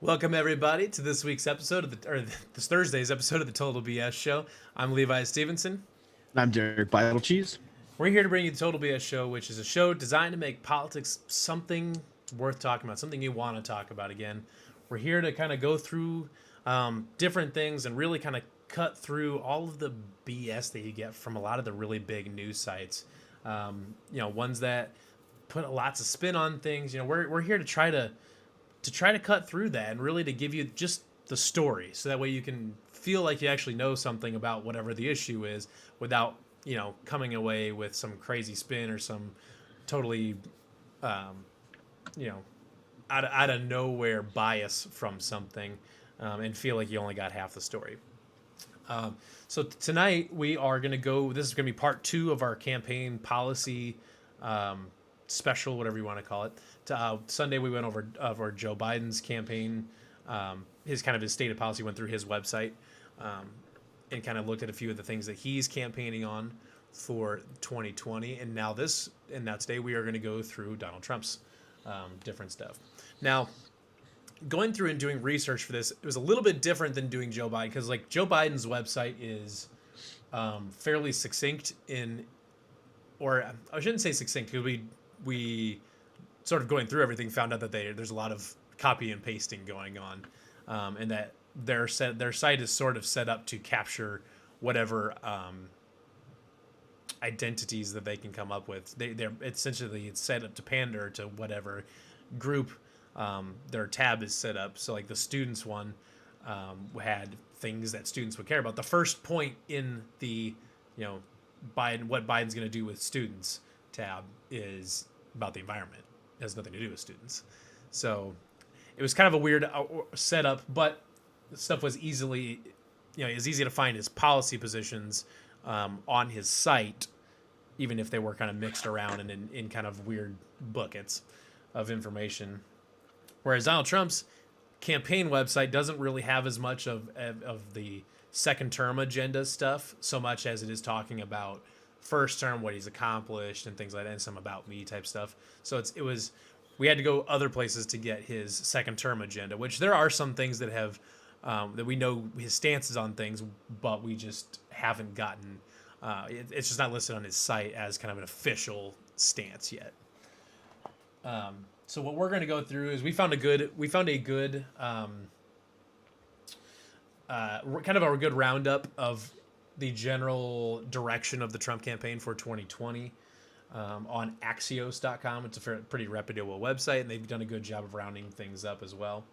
Welcome everybody to this week's episode of this Thursday's episode of the Total BS Show. I'm Levi Stevenson. And I'm Derrick Bottle Cheese. We're here to bring you the Total BS Show, which is a show designed to make politics something worth talking about, something you want to talk about again. We're here to kind of go through different things and really kind of cut through all of the BS that you get from a lot of the really big news sites. Ones that put lots of spin on things. We're here to try to cut through that and really to give you just the story, so that way you can feel like you actually know something about whatever the issue is without coming away with some crazy spin or some totally out of nowhere bias from something, and feel like you only got half the story. So tonight we are going to go, this is going to be part 2 of our campaign policy special, whatever you want to call it. Sunday we went over Joe Biden's campaign, his state of policy, went through his website, and kind of looked at a few of the things that he's campaigning on for 2020. And now today we are going to go through Donald Trump's different stuff. Now, going through and doing research for this, it was a little bit different than doing Joe Biden, because like Joe Biden's website is fairly succinct or I shouldn't say succinct, because we sort of going through everything found out that there's a lot of copy and pasting going on, and that their site is sort of set up to capture whatever identities that they can come up with. It's set up to pander to whatever group their tab is set up. So like the students one had things that students would care about. The first point in the what Biden's going to do with students tab is about the environment. It has nothing to do with students. So it was kind of a weird setup, but the stuff was it was easy to find his policy positions on his site, even if they were kind of mixed around and in kind of weird buckets of information. Whereas Donald Trump's campaign website doesn't really have as much of the second term agenda stuff, so much as it is talking about first term, what he's accomplished and things like that, and some about me type stuff. So we had to go other places to get his second term agenda, which there are some things that have that we know his stances on things, but we just haven't gotten it's just not listed on his site as kind of an official stance yet. So what we're going to go through is we found a good kind of a good roundup of the general direction of the Trump campaign for 2020 on Axios.com. It's a pretty reputable website, and they've done a good job of rounding things up as well.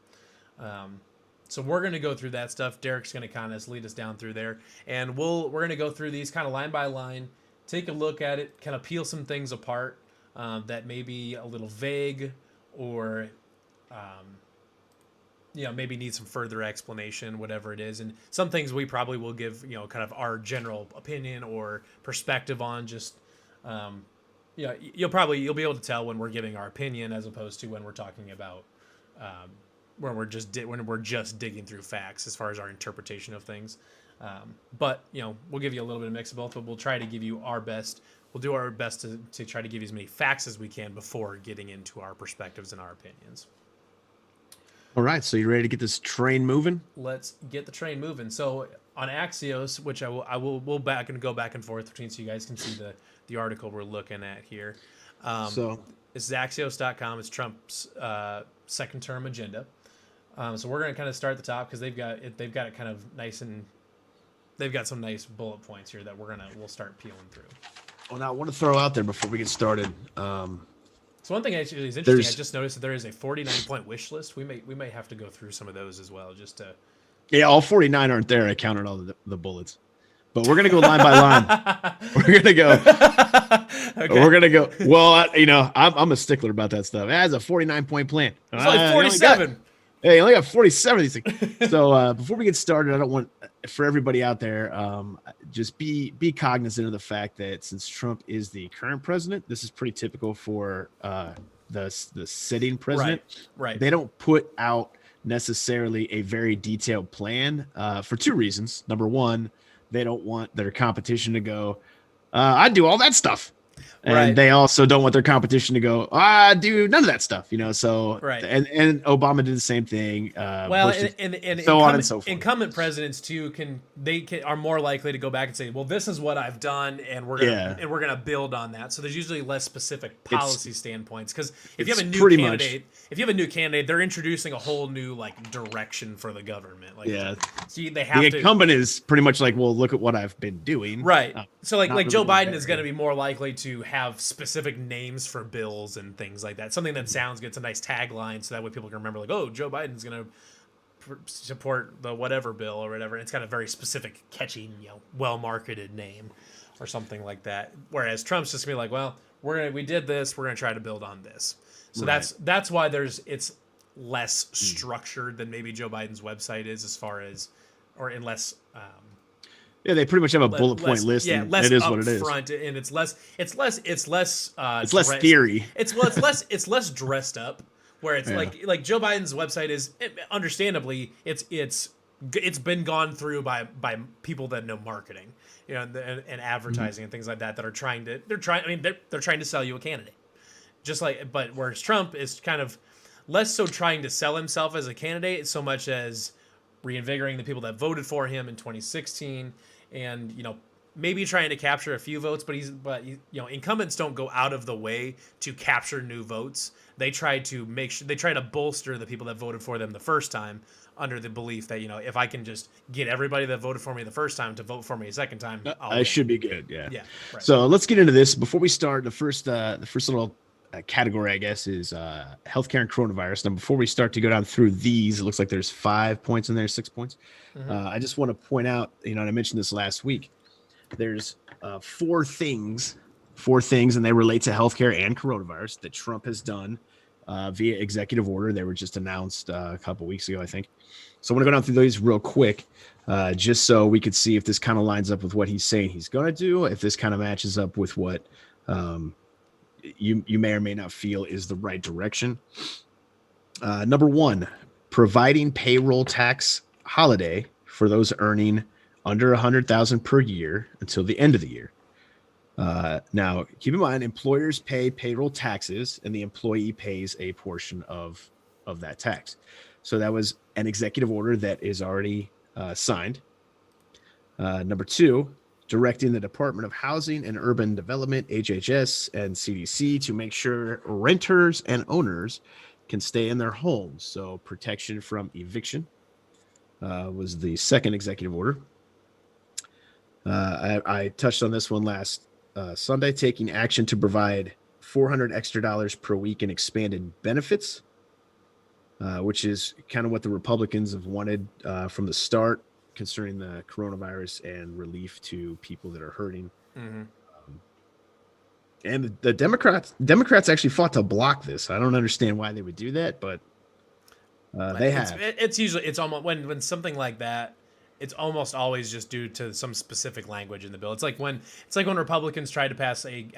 So we're going to go through that stuff. Derrick's going to kind of lead us down through there, and we're going to go through these kind of line by line, take a look at it, kind of peel some things apart that may be a little vague or maybe need some further explanation, whatever it is. And some things we probably will give, kind of our general opinion or perspective on. Just, you'll be able to tell when we're giving our opinion as opposed to when we're talking about, when we're just digging through facts as far as our interpretation of things. But we'll give you a little bit of mix of both, but we'll try to give you our best. We'll do our best to try to give you as many facts as we can before getting into our perspectives and our opinions. All right, so you ready to get this train moving? Let's get the train moving. So on Axios, which we'll go back and forth between, so you guys can see the article we're looking at here. So it's Axios.com. It's Trump's second term agenda. So we're going to kind of start at the top because they've got it kind of nice, and they've got some nice bullet points here that we'll start peeling through. Well, now I want to throw out there before we get started. So one thing actually is interesting. I just noticed that there is a 49-point wish list. We may have to go through some of those as well, just to. Yeah, all 49 aren't there. I counted all the bullets, but we're gonna go line by line. We're gonna go. Okay. We're gonna go. Well, I'm a stickler about that stuff. It has a 49-point plan. It's like 47. Hey, I only got 47 of these things. So before we get started, I don't want, for everybody out there, just be cognizant of the fact that since Trump is the current president, this is pretty typical for the sitting president. Right. They don't put out necessarily a very detailed plan for two reasons. Number one, they don't want their competition to go, I do all that stuff. And Right. they also don't want their competition to go, do none of that stuff, So, Right. and Obama did the same thing. Well, Bush did, and so on and so forth. incumbent presidents too are more likely to go back and say, well, this is what I've done, and Yeah. we're gonna build on that. So there's usually less specific policy standpoints, because if you have a it's new pretty candidate, they're introducing a whole new like direction for the government. Like, Yeah. so they have The to. incumbent is pretty much like, well, look at what I've been doing. Right. So like not like really Joe doing Biden better. is going to be more likely to have specific names for bills and things like that. Something that sounds good. It's a nice tagline, so that way people can remember, like, oh, Joe Biden's going to support the whatever bill or whatever. And it's got a very specific, catchy, well marketed name or something like that. Whereas Trump's just gonna be like, well, we did this. We're gonna try to build on this. So Right. that's why it's less structured than maybe Joe Biden's website is, as far as, or in less. Yeah, they pretty much have a bullet point list. Yeah, and less it is up what it is. front, and it's less theory. It's less dressed up. Where it's Yeah. like Joe Biden's website is, understandably, it's been gone through by people that know marketing, and advertising and things like that are trying to sell you a candidate. Just like, but whereas Trump is kind of less so trying to sell himself as a candidate so much as reinvigorating the people that voted for him in 2016, and maybe trying to capture a few votes, but incumbents don't go out of the way to capture new votes. They try to bolster the people that voted for them the first time, under the belief that if I can just get everybody that voted for me the first time to vote for me a second time, I should be good. Yeah. Yeah. Right. So let's get into this. Before we start, the first little category, I guess, is healthcare and coronavirus. Now, before we start to go down through these, it looks like there's 5 points in there, 6 points. I just want to point out, and I mentioned this last week, there's 4 things, and they relate to healthcare and coronavirus that Trump has done via executive order. They were just announced a couple weeks ago, I think. So I want to go down through these real quick, just so we could see if this kind of lines up with what he's saying he's going to do, if this kind of matches up with what you may or may not feel is the right direction. Number 1, providing payroll tax holiday for those earning under $100,000 per year until the end of the year. Now, keep in mind, employers pay payroll taxes, and the employee pays a portion of that tax. So that was an executive order that is already signed. Number 2, directing the Department of Housing and Urban Development, HHS, and CDC to make sure renters and owners can stay in their homes. So protection from eviction was the second executive order. I touched on this one last Sunday, taking action to provide $400 extra per week in expanded benefits, which is kind of what the Republicans have wanted from the start concerning the coronavirus and relief to people that are hurting. And the Democrats actually fought to block this. I don't understand why they would do that, but they have. It's almost when something like that, it's almost always just due to some specific language in the bill. It's like when Republicans tried to pass an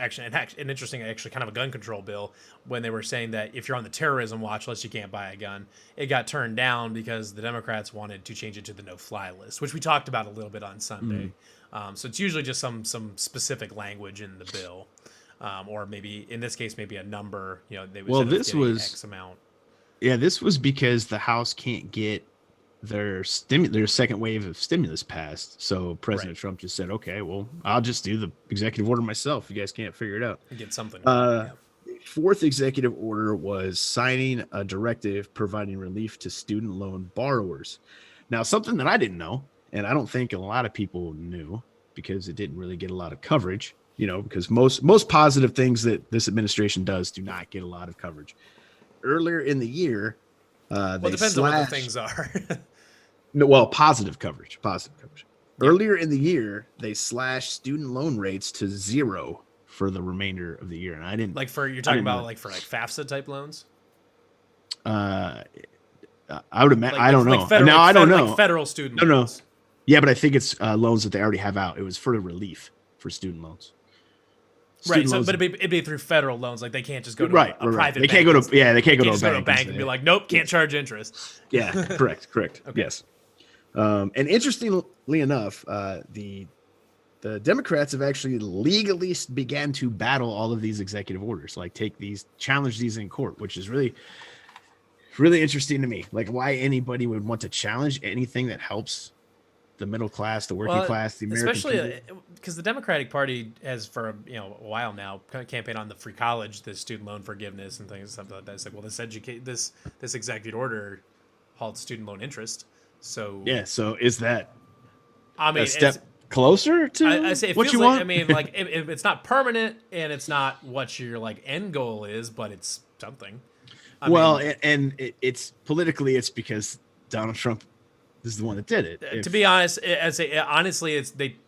interesting, actually kind of a gun control bill, when they were saying that if you're on the terrorism watch list, you can't buy a gun. It got turned down because the Democrats wanted to change it to the no-fly list, which we talked about a little bit on Sunday. So it's usually just some specific language in the bill, or maybe in this case, maybe a number. They would this was X amount. Yeah, this was because the House can't get their second wave of stimulus passed. So President Trump just said, okay, well, I'll just do the executive order myself. You guys can't figure it out. Get something. The fourth executive order was signing a directive providing relief to student loan borrowers. Now, something that I didn't know, and I don't think a lot of people knew because it didn't really get a lot of coverage, because most positive things that this administration does do not get a lot of coverage. Earlier in the year, it depends on what the things are. Positive coverage. Yeah. Earlier in the year, they slashed student loan rates to 0 for the remainder of the year, and I didn't. You're talking about for FAFSA type loans. I would imagine. I don't know. I don't know. Like federal student loans. No. Yeah, but I think it's loans that they already have out. It was for relief for student loans. Right, so but it'd be through federal loans. Like they can't just go to a private. They can't go to they can't go to a bank and be like, nope, can't charge interest. Yeah, correct. Okay. Yes. And interestingly enough, the the Democrats have actually legally began to battle all of these executive orders, like challenge these in court, which is really, really interesting to me. Like why anybody would want to challenge anything that helps the middle class, the working class, the American people. Especially because the Democratic Party has for a while now campaigned on the free college, the student loan forgiveness and things something like that. It's like, well, this executive order halts student loan interest. So yeah, so is that a step closer to I say it what feels you like, want? I mean, like it's not permanent and it's not what your like end goal is, but it's something. It's politically, it's because Donald Trump is the one that did it. To be honest, honestly,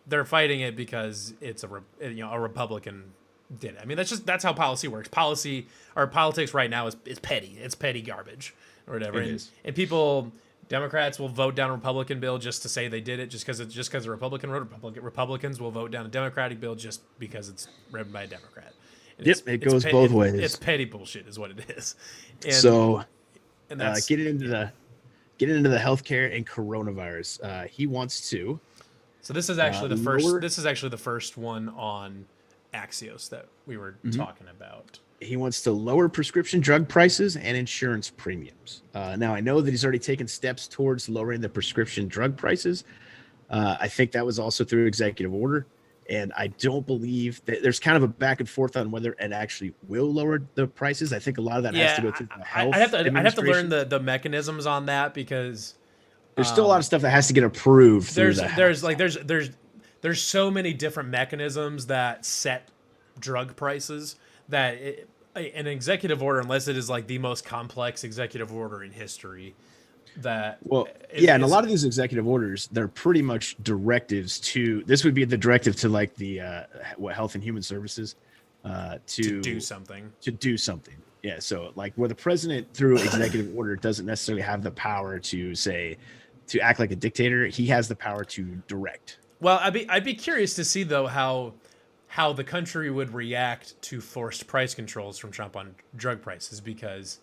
they're fighting it because it's a Republican did it. I mean, that's how policy works. Politics right now is petty. It's petty garbage or whatever. And people, Democrats will vote down a Republican bill just to say they did it, just because a Republican wrote it. Republicans will vote down a Democratic bill just because it's read by a Democrat. And it goes both ways. It's petty bullshit, is what it is. And that's getting into the healthcare and coronavirus. He wants to. So this is actually the first. This is actually the first one on Axios that we were talking about. He wants to lower prescription drug prices and insurance premiums. Now, I know that he's already taken steps towards lowering the prescription drug prices. I think that was also through executive order. And I don't believe that there's kind of a back and forth on whether it actually will lower the prices. I think a lot of that has to go through the health. I'd have to learn the mechanisms on that because there's still a lot of stuff that has to get approved. There's so many different mechanisms that set drug prices that an executive order, unless it is like the most complex executive order in history, and a lot of these executive orders, they're pretty much directives to. This would be the directive to like the Health and Human Services to do something. Yeah, so like where the president through executive order doesn't necessarily have the power to act like a dictator, he has the power to direct. Well, I'd be curious to see though how the country would react to forced price controls from Trump on drug prices, because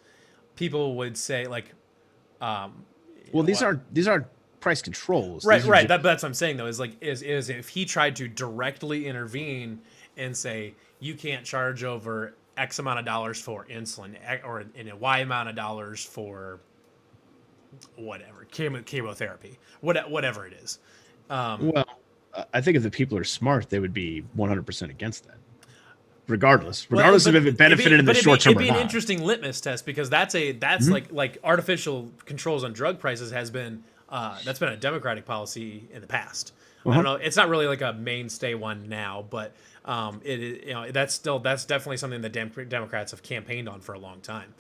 people would say like, these aren't price controls, right? That's what I'm saying though. Is if he tried to directly intervene and say you can't charge over X amount of dollars for insulin or in a Y amount of dollars for whatever chemotherapy, whatever it is. I think if the people are smart, they would be 100% against that, regardless of if it benefited in the short term or not. It'd be an interesting litmus test, because that's like artificial controls on drug prices has been that's been a Democratic policy in the past. I don't know. It's not really like a mainstay one now, but that's definitely something that Democrats have campaigned on for a long time.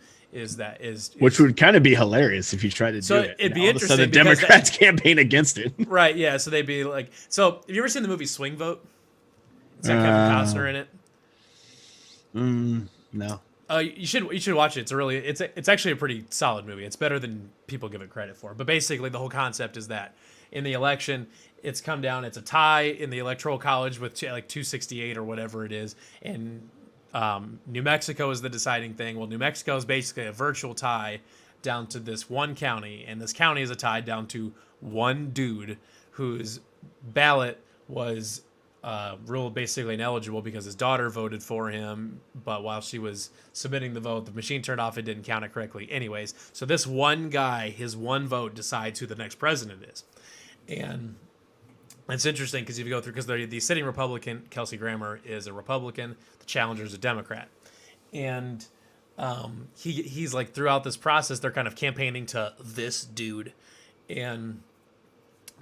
Which would kind of be hilarious if you tried to do it. It'd be interesting. The Democrats campaign against it, right? Yeah. So they'd be like, have you ever seen the movie Swing Vote? It's got Kevin Costner in it. No. You should watch it. It's actually a pretty solid movie. It's better than people give it credit for. But basically, the whole concept is that in the election, it's come down. It's a tie in the Electoral College with 268 or whatever it is, and New Mexico is the deciding thing. Well, New Mexico is basically a virtual tie down to this one county, and this county is a tie down to one dude whose ballot was ruled basically ineligible because his daughter voted for him, but while she was submitting the vote, the machine turned off and didn't count it correctly. Anyways, so this one guy, his one vote decides who the next president is. And it's interesting because if you go through, because the sitting Republican, Kelsey Grammer, is a Republican, the challenger is a Democrat. And he's like, throughout this process, they're kind of campaigning to this dude. And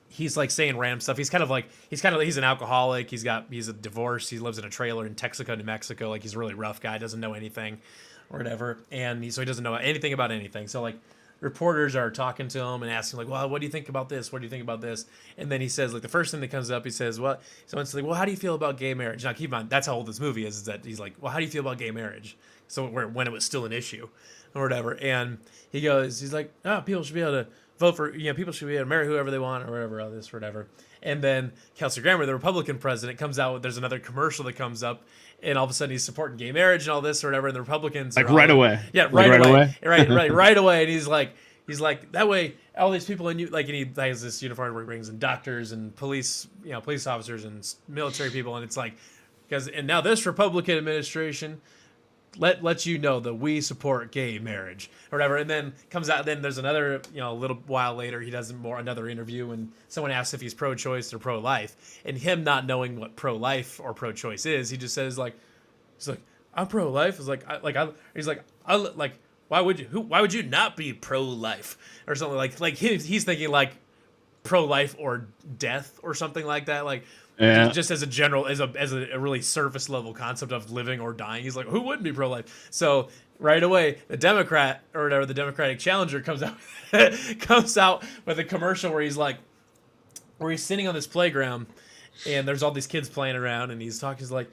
he's like saying random stuff. He's an alcoholic. He's a divorce. He lives in a trailer in Texaco, New Mexico. Like, he's a really rough guy, doesn't know anything or whatever. And he doesn't know anything about anything. So like, reporters are talking to him and asking like, well, what do you think about this? What do you think about this? And then he says, like, the first thing that comes up, he says, well, someone's like, well, how do you feel about gay marriage? Now keep in mind, that's how old this movie is that he's like, well, how do you feel about gay marriage? So when it was still an issue or whatever. And he's like, people should be able to vote for, people should be able to marry whoever they want or whatever, all this, whatever. And then Kelsey Grammer, the Republican president, comes out with, there's another commercial that comes up, and all of a sudden he's supporting gay marriage and all this or whatever, and the Republicans right away. Yeah, right away. Right away. And he's like, he's like, that way all these people in you, like, and he has this uniform where he brings in doctors and police, police officers and military people, and it's like, and now this Republican administration lets you know that we support gay marriage or whatever, and then comes out. Then there's another, a little while later, he does another interview, and someone asks if he's pro-choice or pro-life, and him not knowing what pro-life or pro-choice is, he just says like, he's like, I'm pro-life. He's like, why would you not be pro-life or something like he's thinking like pro-life or death or something like that, like. Yeah. Just as a general, as a really surface level concept of living or dying, he's like, who wouldn't be pro-life? So right away, the Democrat or whatever, the Democratic challenger comes out with a commercial where he's sitting on this playground, and there's all these kids playing around, and he's like,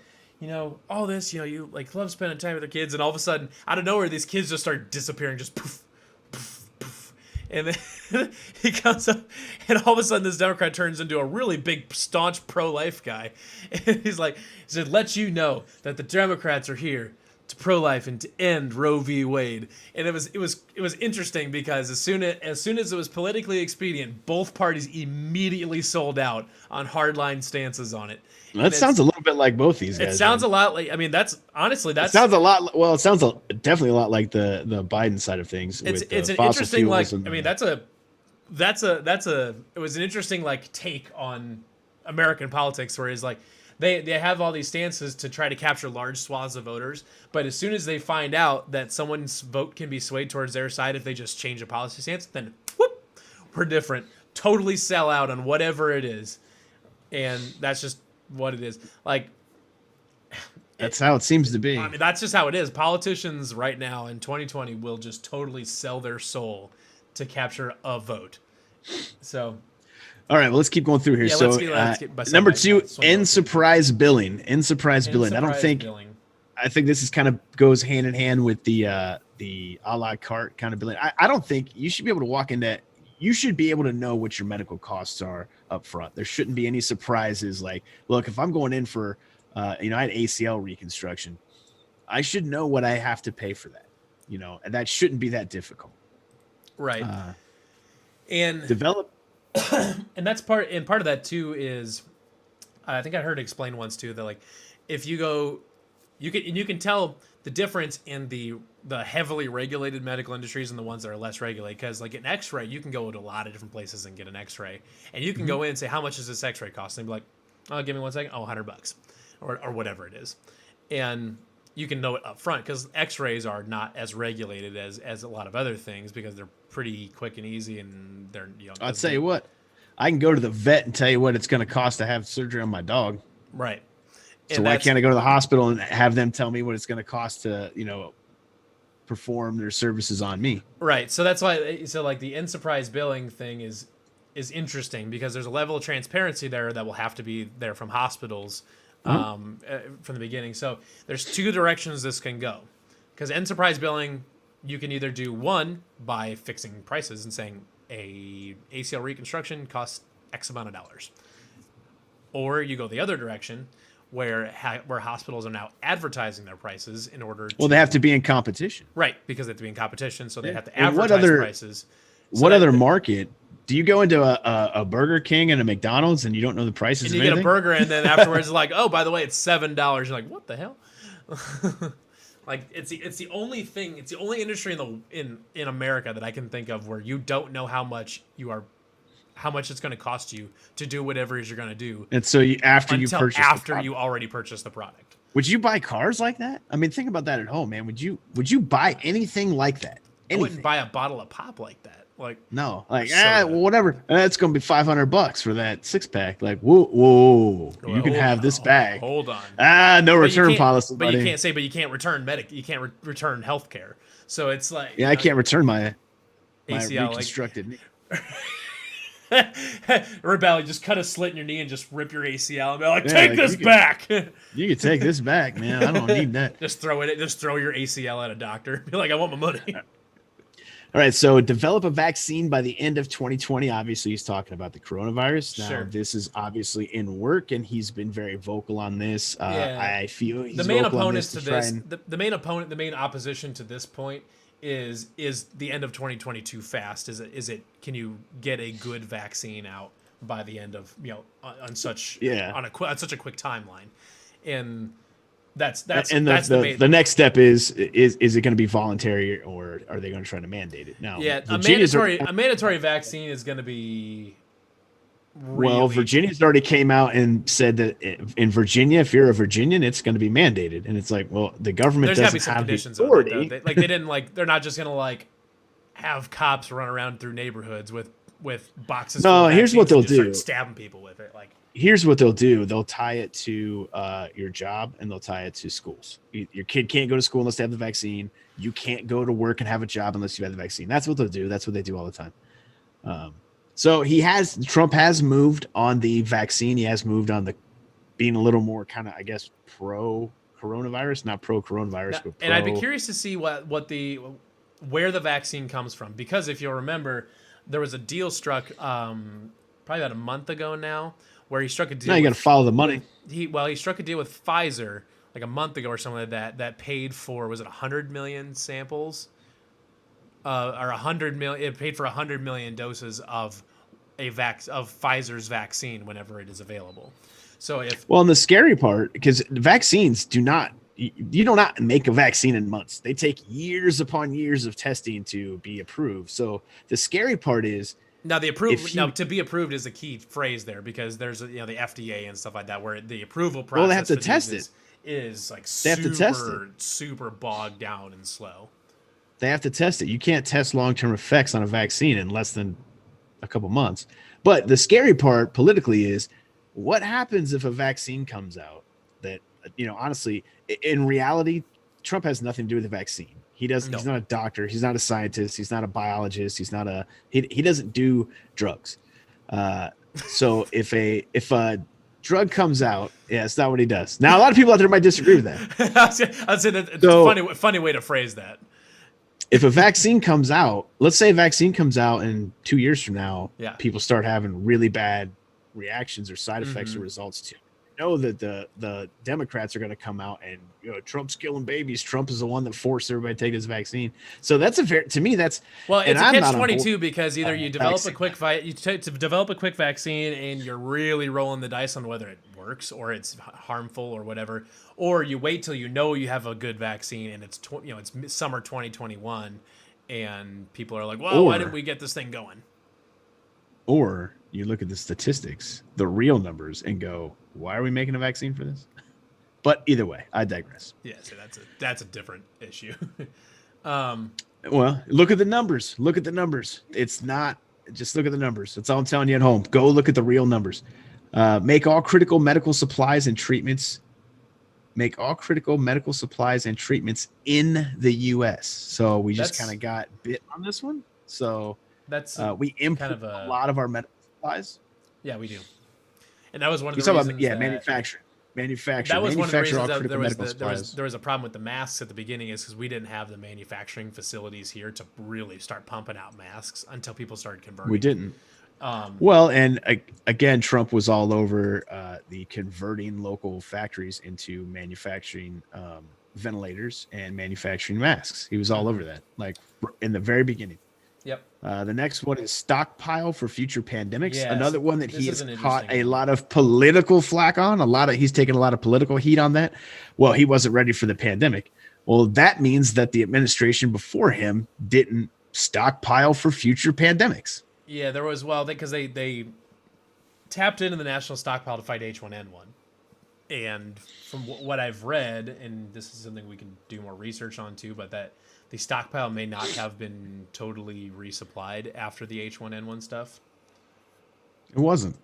all this, you like love spending time with the kids, and all of a sudden, out of nowhere, these kids just start disappearing, just poof, poof, poof. And then he comes up, and all of a sudden this Democrat turns into a really big, staunch pro-life guy. And he said, let you know that the Democrats are here to pro-life and to end Roe v. Wade. And it was interesting because as soon as it was politically expedient, both parties immediately sold out on hardline stances on it. That sounds a little bit like both these guys. It sounds a lot like, that's honestly, it sounds a lot. Well, it sounds definitely a lot like the Biden side of things. It's an interesting, like, it was an interesting like take on American politics, where it's like they have all these stances to try to capture large swaths of voters, but as soon as they find out that someone's vote can be swayed towards their side if they just change a policy stance, then whoop, we're different. Totally sell out on whatever it is, and that's just what it is. Like, that's how it seems to be. I mean, that's just how it is. Politicians right now in 2020 will just totally sell their soul to capture a vote. So, all right, well, let's keep going through here. Yeah, number 2, end surprise billing. End surprise billing. I think this is kind of goes hand in hand with the a la carte kind of billing. I don't think you should be able to walk into. You should be able to know what your medical costs are up front. There shouldn't be any surprises. Like, look, if I'm going in for, I had ACL reconstruction, I should know what I have to pay for that, and that shouldn't be that difficult. Right. And develop. And that's part of that too is, I think I heard it explained once too, that like, if you go, you can tell the difference in the heavily regulated medical industries and the ones that are less regulated. Because like an X-ray, you can go to a lot of different places and get an X-ray, and you can go in and say, how much does this X-ray cost? And they'd be like, oh, give me 1 second. Oh, $100 or whatever it is. And you can know it up front because X-rays are not as regulated as a lot of other things because they're pretty quick and easy, and they're, I'll tell you what, I can go to the vet and tell you what it's going to cost to have surgery on my dog. Right. So why can't I go to the hospital and have them tell me what it's going to cost to, perform their services on me? Right. So that's why. So like the end surprise billing thing is interesting because there's a level of transparency there that will have to be there from hospitals from the beginning. So there's 2 directions this can go, because end surprise billing, you can either do one by fixing prices and saying a ACL reconstruction costs X amount of dollars, or you go the other direction where hospitals are now advertising their prices in order to... Well, they have to be in competition. Right, because they have to be in competition, so they have to advertise prices. So what other market? Do you go into a Burger King and a McDonald's and you don't know the prices and you get a burger, and then afterwards it's like, oh, by the way, it's $7. You're like, what the hell? Like, it's the only thing, it's the only industry in America that I can think of where you don't know how much it's going to cost you to do whatever it is you're going to do. And so after you already purchased the product. Would you buy cars like that? I mean, think about that at home, man. Would you buy anything like that? Anything? I wouldn't buy a bottle of pop like that. Like, no, like, whatever. That's going to be $500 for that 6-pack. Like, whoa, you can have this bag. Hold on. No return policy, but buddy. you can't return you can't return healthcare. So it's like, yeah, I can't return my ACL reconstructed knee. Rebel, just cut a slit in your knee and just rip your ACL and be like, take this back. You can take this back, man. I don't need that. Just throw your ACL at a doctor. Be like, I want my money. All right, so develop a vaccine by the end of 2020. Obviously, he's talking about the coronavirus. Now, this is obviously in work, and he's been very vocal on this. I feel he's the main opponents to this. The main opposition to this point is the end of 2022 fast? Is it can you get a good vaccine out by the end of, on such Yeah. on such a quick timeline? And that's And that's the main. the next step is it going to be voluntary, or are they going to try to mandate it? Now, Yeah, Virginia's a mandatory vaccine is going to be well, really. Virginia's already came out and said that in Virginia, if you're a Virginian, it's going to be mandated. And it's like, well, the government There's got to be doesn't some have the conditions on it, though. authority. They didn't they're not just going to have cops run around through neighborhoods with boxes. No, full of here's what vaccines and they'll just start do. stabbing people with it. Here's what they'll do. They'll tie it to your job, and they'll tie it to schools. Your kid can't go to school unless they have the vaccine. You can't go to work and have a job unless you have the vaccine. That's what they'll do. That's what they do all the time. So Trump has moved on the vaccine. He has moved on the being a little more kind of, I guess, pro coronavirus, not pro coronavirus, but pro. And I'd be curious to see where the vaccine comes from, because if you'll remember, there was a deal struck probably about a month ago now, where he struck a deal. Now you got to follow the money. He struck a deal with Pfizer like a month ago or something like that. That paid for, was it 100 million samples, or 100 million? It paid for 100 million doses of Pfizer's vaccine whenever it is available. So and the scary part, because vaccines you do not make a vaccine in months. They take years upon years of testing to be approved. So the scary part is, now to be approved is a key phrase there, because there's the FDA and stuff like that, where the approval process. Well, they have to test it. Is like they have to test it. Super bogged down and slow. They have to test it. You can't test long-term effects on a vaccine in less than a couple months. But the scary part politically is, what happens if a vaccine comes out that, honestly, in reality, Trump has nothing to do with the vaccine. He doesn't. No. He's not a doctor. He's not a scientist. He's not a biologist. He's not he doesn't do drugs. So if a drug comes out, it's not what he does. Now, a lot of people out there might disagree with that. I'd say that it's a funny way to phrase that. If a vaccine comes out, let's say a vaccine comes out in 2 years from now, people start having really bad reactions or side effects or results too. Know that the Democrats are going to come out and Trump's killing babies. Trump is the one that forced everybody to take this vaccine. So that's to me that's well, it's a catch-22, because either you develop a quick develop a quick vaccine and you're really rolling the dice on whether it works or it's harmful or whatever, or you wait till you have a good vaccine and it's it's summer 2021 and people are like, well, why didn't we get this thing going? Or you look at the statistics, the real numbers, and go, why are we making a vaccine for this? But either way, I digress. Yeah, so that's a different issue. Well, look at the numbers. Look at the numbers. It's not just look at the numbers. That's all I'm telling you at home. Go look at the real numbers. Make all critical medical supplies and treatments. Make all critical medical supplies and treatments in the U.S. So we just kind of got bit on this one. So that's we import a lot of our medical supplies. Yeah, we do. And that was one of the reasons. Manufacturing. That was one of the reasons that there was a problem with the masks at the beginning, is because we didn't have the manufacturing facilities here to really start pumping out masks until people started converting. We didn't. Well, and again, Trump was all over the converting local factories into manufacturing ventilators and manufacturing masks. He was all over that, like in the very beginning. Yep. The next one is stockpile for future pandemics. Yes. Another one that he has caught a lot of political flack on. He's taken a lot of political heat on that. Well, he wasn't ready for the pandemic. Well, that means that the administration before him didn't stockpile for future pandemics. Yeah, there was, because they tapped into the national stockpile to fight H1N1. And from what I've read, and this is something we can do more research on too, but that the stockpile may not have been totally resupplied after the H1N1 stuff. It wasn't.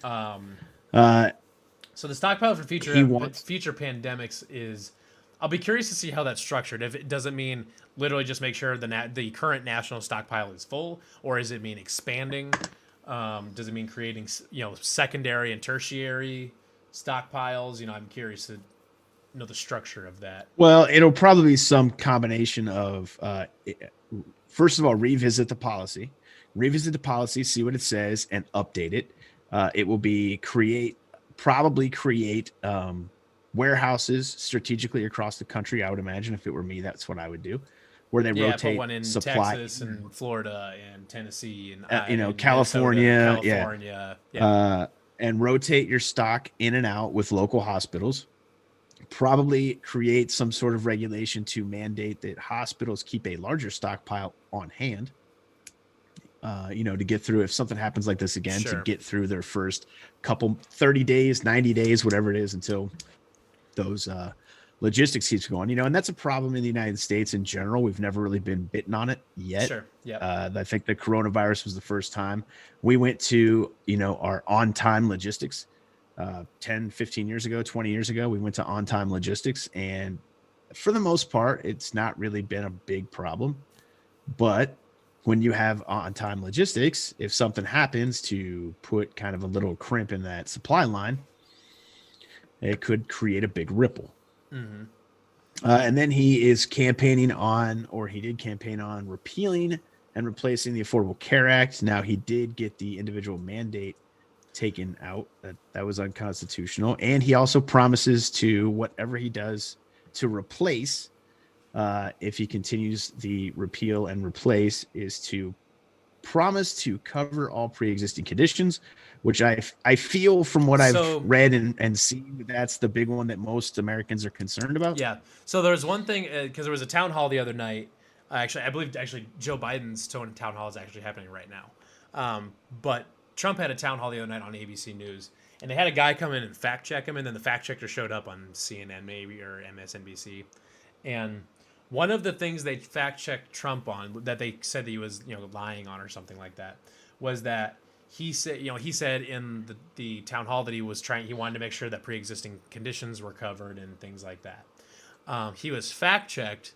So the stockpile for future pandemics is, I'll be curious to see how that's structured. If it doesn't mean literally just make sure the current national stockpile is full, or does it mean expanding? Does it mean creating secondary and tertiary stockpiles? I'm curious to know the structure of that. Well, it'll probably be some combination of first of all, revisit the policy, see what it says, and update it. It will be create warehouses strategically across the country. I would imagine if it were me, that's what I would do. where they Yeah, put rotate one in supply. Texas and Florida and Tennessee and, And Minnesota, California, California. Yeah, and rotate your stock in and out with local hospitals. Probably create some sort of regulation to mandate that hospitals keep a larger stockpile on hand. To get through if something happens like this again, to sure. get through their first couple 30 days, 90 days, whatever it is, until those logistics keeps going, and that's a problem in the United States in general. We've never really been bitten on it yet. Sure. Yeah. I think the coronavirus was the first time we went to, our on-time logistics. 10, 15 years ago, 20 years ago, we went to on-time logistics, and for the most part, it's not really been a big problem. But when you have on-time logistics, if something happens to put kind of a little crimp in that supply line, it could create a big ripple. Mm-hmm. And then he is campaigning on, or he did campaign on, repealing and replacing the Affordable Care Act. Now, he did get the individual mandate taken out. That was unconstitutional. And he also promises to, whatever he does to replace, if he continues the repeal and replace, is to promise to cover all pre-existing conditions, which I feel from what I've read and seen, that's the big one that most Americans are concerned about. Yeah. So there's one thing, because there was a town hall the other night. I believe Joe Biden's town hall is actually happening right now. But Trump had a town hall the other night on ABC News, and they had a guy come in and fact check him, and then the fact checker showed up on CNN maybe or MSNBC, and one of the things they fact checked Trump on, that they said that he was lying on or something like that, was that he said in the town hall that he wanted to make sure that pre-existing conditions were covered and things like that. He was fact checked,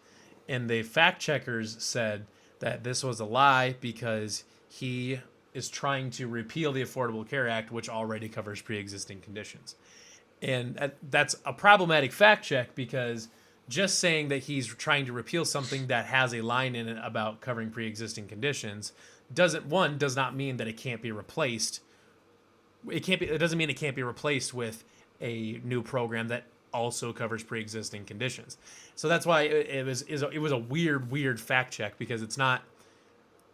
and the fact checkers said that this was a lie because he is trying to repeal the Affordable Care Act, which already covers pre-existing conditions. And that's a problematic fact check, because just saying that he's trying to repeal something that has a line in it about covering pre-existing conditions does not mean that it can't be replaced. It doesn't mean it can't be replaced with a new program that also covers pre-existing conditions. So that's why it was a weird fact check, because it's not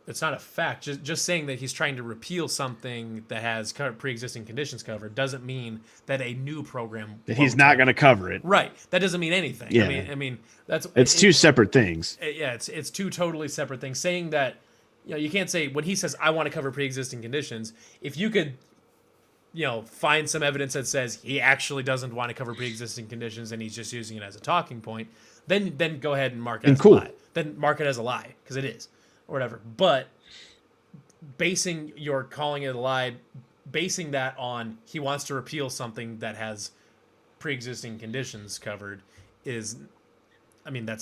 a fact. Just saying that he's trying to repeal something that has pre-existing conditions covered doesn't mean that a new program that he's not going to cover it. Right. That doesn't mean anything. Yeah. I mean it's two separate things. It's two totally separate things. Saying that, you can't say, when he says I want to cover pre-existing conditions, if you could, find some evidence that says he actually doesn't want to cover pre-existing conditions and he's just using it as a talking point, then go ahead and mark it as a lie. Then mark it as a lie, because it is. Or whatever. But basing that on he wants to repeal something that has pre-existing conditions covered that's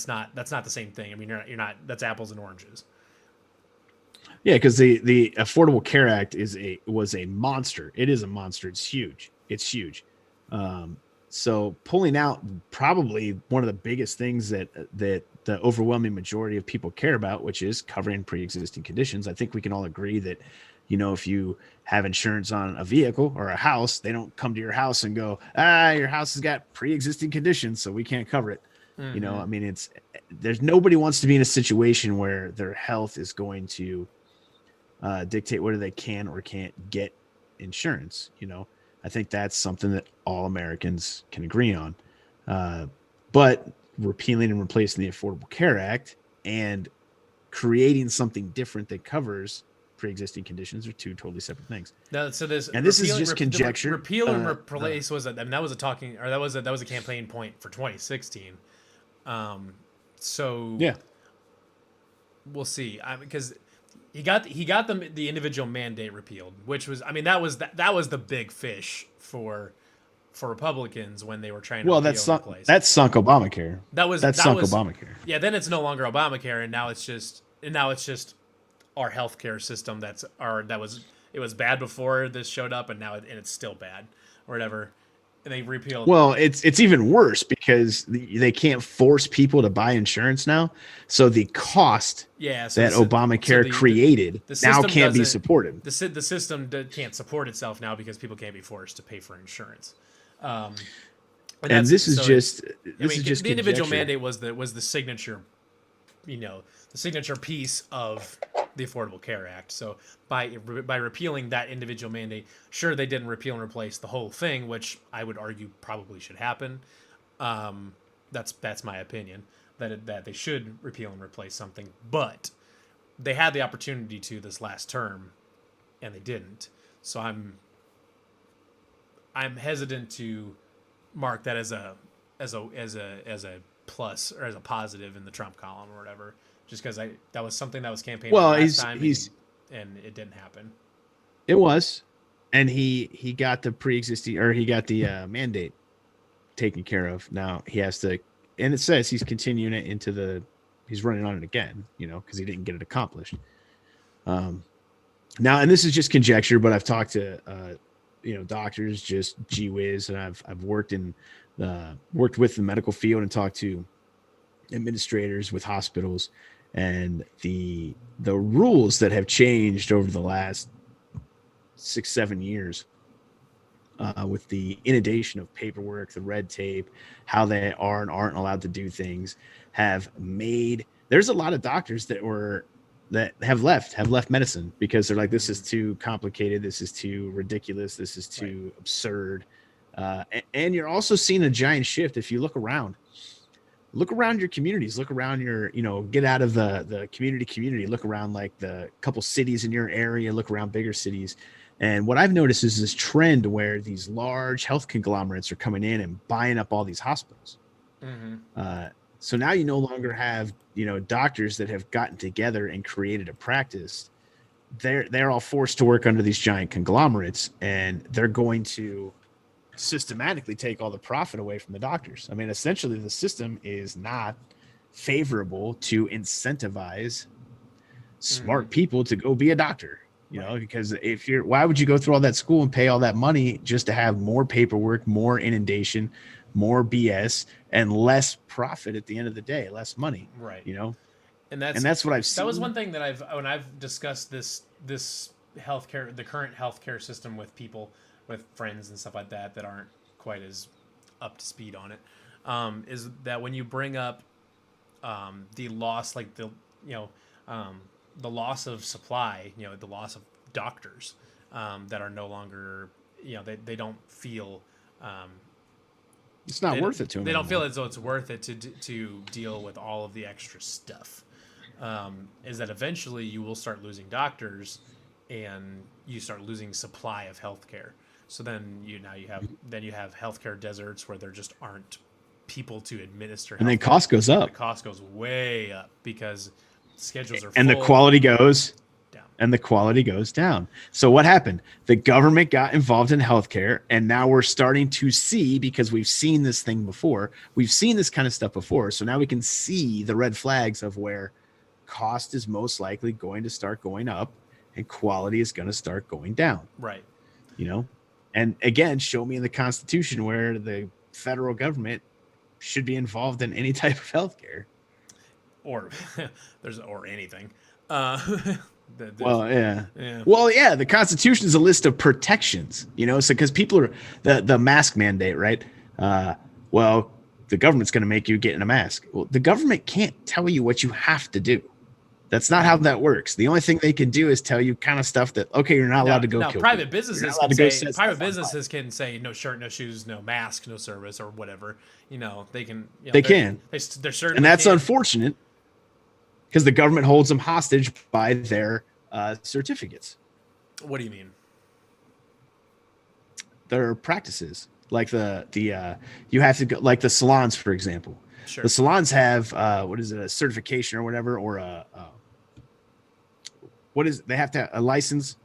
not the same thing. I mean, you're not that's apples and oranges. Yeah, because the Affordable Care Act was a monster. It is a monster. It's huge. So pulling out probably one of the biggest things that the overwhelming majority of people care about, which is covering pre-existing conditions. I think we can all agree that, if you have insurance on a vehicle or a house, they don't come to your house and go, your house has got pre-existing conditions, so we can't cover it. Mm-hmm. Nobody wants to be in a situation where their health is going to dictate whether they can or can't get insurance. I think that's something that all Americans can agree on. But repealing and replacing the Affordable Care Act and creating something different that covers pre-existing conditions are two totally separate things. No, so this is just conjecture. Repeal and replace that was a campaign point for 2016. So yeah, we'll see. Because he got the individual mandate repealed, which was, that was the big fish for Republicans when they were trying to that sunk Obamacare. That sunk Obamacare. Yeah, then it's no longer Obamacare, and now it's just our healthcare system it was bad before this showed up, and now it's still bad or whatever. And they repealed. Well, it's even worse because they can't force people to buy insurance now. So the cost that Obamacare created now can't be supported. The system can't support itself now because people can't be forced to pay for insurance. The individual mandate was the signature the signature piece of the Affordable Care Act. So by repealing that individual mandate, sure, they didn't repeal and replace the whole thing, which I would argue probably should happen. That's my opinion, that they should repeal and replace something, but they had the opportunity to this last term, and they didn't. So I'm hesitant to mark that as a plus or as a positive in the Trump column or whatever, just because that was something that was campaigned last time, and it didn't happen. It was, and he got the pre-existing, or he got the mandate taken care of. Now he has to, and it says he's continuing it he's running on it again, because he didn't get it accomplished. Now, and this is just conjecture, but I've talked to doctors, just gee whiz, and I've worked with the medical field and talked to administrators with hospitals, and the rules that have changed over the last 6-7 years, with the inundation of paperwork, the red tape, how they are and aren't allowed to do things, there's a lot of doctors that have left medicine because they're like, this is too complicated, this is too ridiculous, this is too absurd. And you're also seeing a giant shift. If you look around your communities, look around your, get out of the community, look around like the couple cities in your area, look around bigger cities. And what I've noticed is this trend where these large health conglomerates are coming in and buying up all these hospitals. Mm-hmm. So now you no longer have, doctors that have gotten together and created a practice. They're all forced to work under these giant conglomerates, and they're going to systematically take all the profit away from the doctors. I mean, essentially the system is not favorable to incentivize smart people to go be a doctor, because why would you go through all that school and pay all that money just to have more paperwork, more inundation, more BS, and less profit at the end of the day, less money, right? And that's what I've seen. That was one thing that when I've discussed this healthcare, the current healthcare system with people, with friends and stuff like that aren't quite as up to speed on it, is that when you bring up the loss, like the loss of supply, the loss of doctors that are no longer, they don't feel it's not worth it to them. They don't feel as though it's worth it to deal with all of the extra stuff. Is that eventually you will start losing doctors, and you start losing supply of healthcare. So then you have healthcare deserts where there just aren't people to administer. And then cost goes up. The cost goes way up because schedules are and full. The quality goes down. And the quality goes down. So what happened? The government got involved in healthcare, and now we're starting to see, because we've seen this thing before, we've seen this kind of stuff before. So now we can see the red flags of where cost is most likely going to start going up and quality is going to start going down. Right. And again, show me in the Constitution where the federal government should be involved in any type of healthcare. Or anything. Well, yeah. Well, yeah. The Constitution is a list of protections, so because people are the mask mandate, right? Well, the government's going to make you get in a mask. Well, the government can't tell you what you have to do. That's not how that works. The only thing they can do is tell you kind of stuff that, okay, you're not allowed to go kill private people. businesses can say no shirt, no shoes, no mask, no service, or whatever. They can. They can. They're certainly. And that's unfortunate, because the government holds them hostage by their certificates. What do you mean? Their practices, like you have to go, like the salons, for example. Sure. The salons have a certification or whatever, or they have to have a license,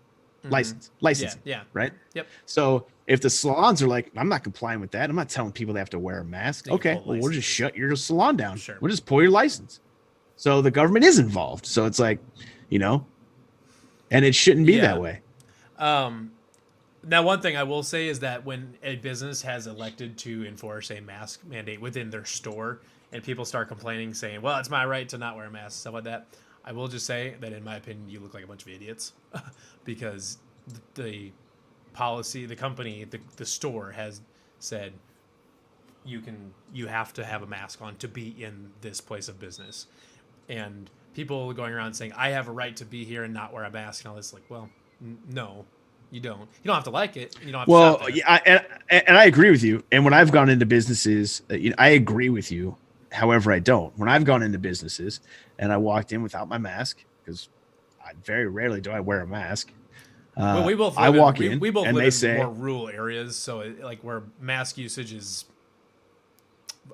licensing, yeah, right? Yep. So if the salons are like, I'm not complying with that, I'm not telling people they have to wear a mask. Okay, well, we'll just shut your salon down. Sure. We'll just pull your license. So the government is involved. So it's like, and it shouldn't be that way. Now, one thing I will say is that when a business has elected to enforce a mask mandate within their store, and people start complaining, saying, well, it's my right to not wear a mask, stuff like that, I will just say that, in my opinion, you look like a bunch of idiots because the policy, the company, the store has said you have to have a mask on to be in this place of business. and people going around saying I have a right to be here and not wear a mask and all this. Like, well, no, you don't. You don't have to like it. You don't have to shop Well, there. yeah, and I agree with you. And when I've gone into businesses, I agree with you. However, I don't. When I've gone into businesses and I walked in without my mask, because I very rarely do I wear a mask. Well, we both I live walk in, in we both and live they in say, more rural areas, so like where mask usage is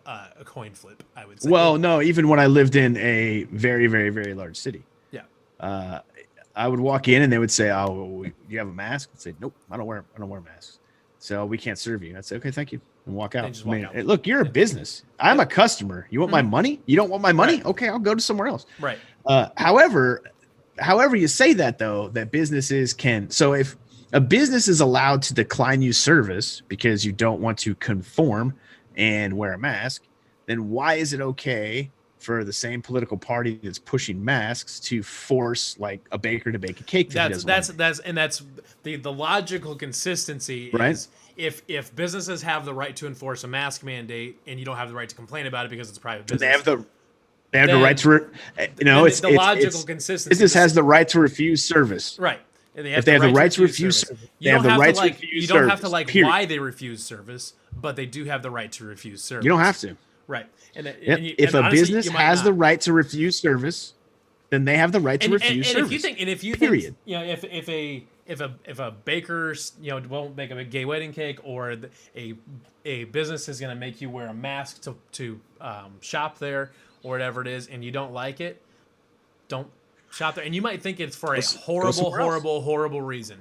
a coin flip, I would say. well, no, even when I lived in a very, very, very large city, Yeah. uh, I would walk in and they would say, "Oh, you have a mask?" I'd say, "Nope, I don't wear masks." So we can't serve you. I'd say, "Okay, thank you," and walk Then out. just I walk mean, out. hey, look, you're a business. I'm a customer. You want my money? You don't want my money? Right. Okay, I'll go to somewhere else. Right. However, you say that though, that businesses can. So if a business is allowed to decline you service because you don't want to conform and wear a mask, then why is it okay for the same political party that's pushing masks to force like a baker to bake a cake that he doesn't want? That's the logical consistency Right? is if businesses have the right to enforce a mask mandate and you don't have the right to complain about it because it's a private They business. have the Then- right to, then it's the it's logical it's consistency. business has the right to refuse service. right. And If they have the right to refuse service, You they have don't the have right to to like. refuse You don't have to service, like period. why they refuse service, but they do have the right to refuse service. You don't have to. Right. And, Yep. If and a honestly, business you might has not. the right to refuse service, then they have the right to refuse service. If you period. think, you know, if a baker, you know, won't make a gay wedding cake, or a business is going to make you wear a mask to shop there or whatever it is, and you don't like it, don't shop there. And you might think it's for a horrible reason.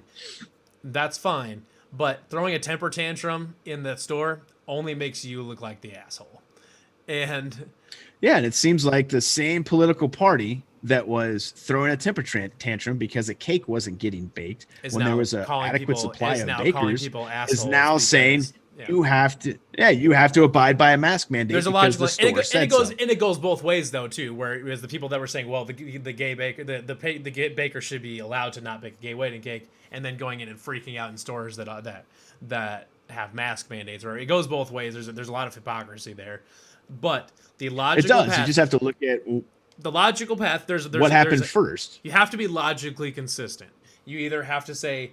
That's fine, but throwing a temper tantrum in the store only makes you look like the asshole. And Yeah, and it seems like the same political party that was throwing a temper tantrum because a cake wasn't getting baked is when now there was an calling adequate people- supply is of now calling bakers people is assholes now because- saying yeah. you have to abide by a mask mandate. There's a because logical, the store said so. and it goes both ways though too. Where it was the people that were saying, well, the gay baker, the gay baker should be allowed to not bake a gay wedding cake, and then going in and freaking out in stores that have mask mandates. Or it goes both ways. There's a lot of hypocrisy there, but the It logical does. path, You just have to look at the logical path. There's what happened first. You have to be logically consistent. You either have to say,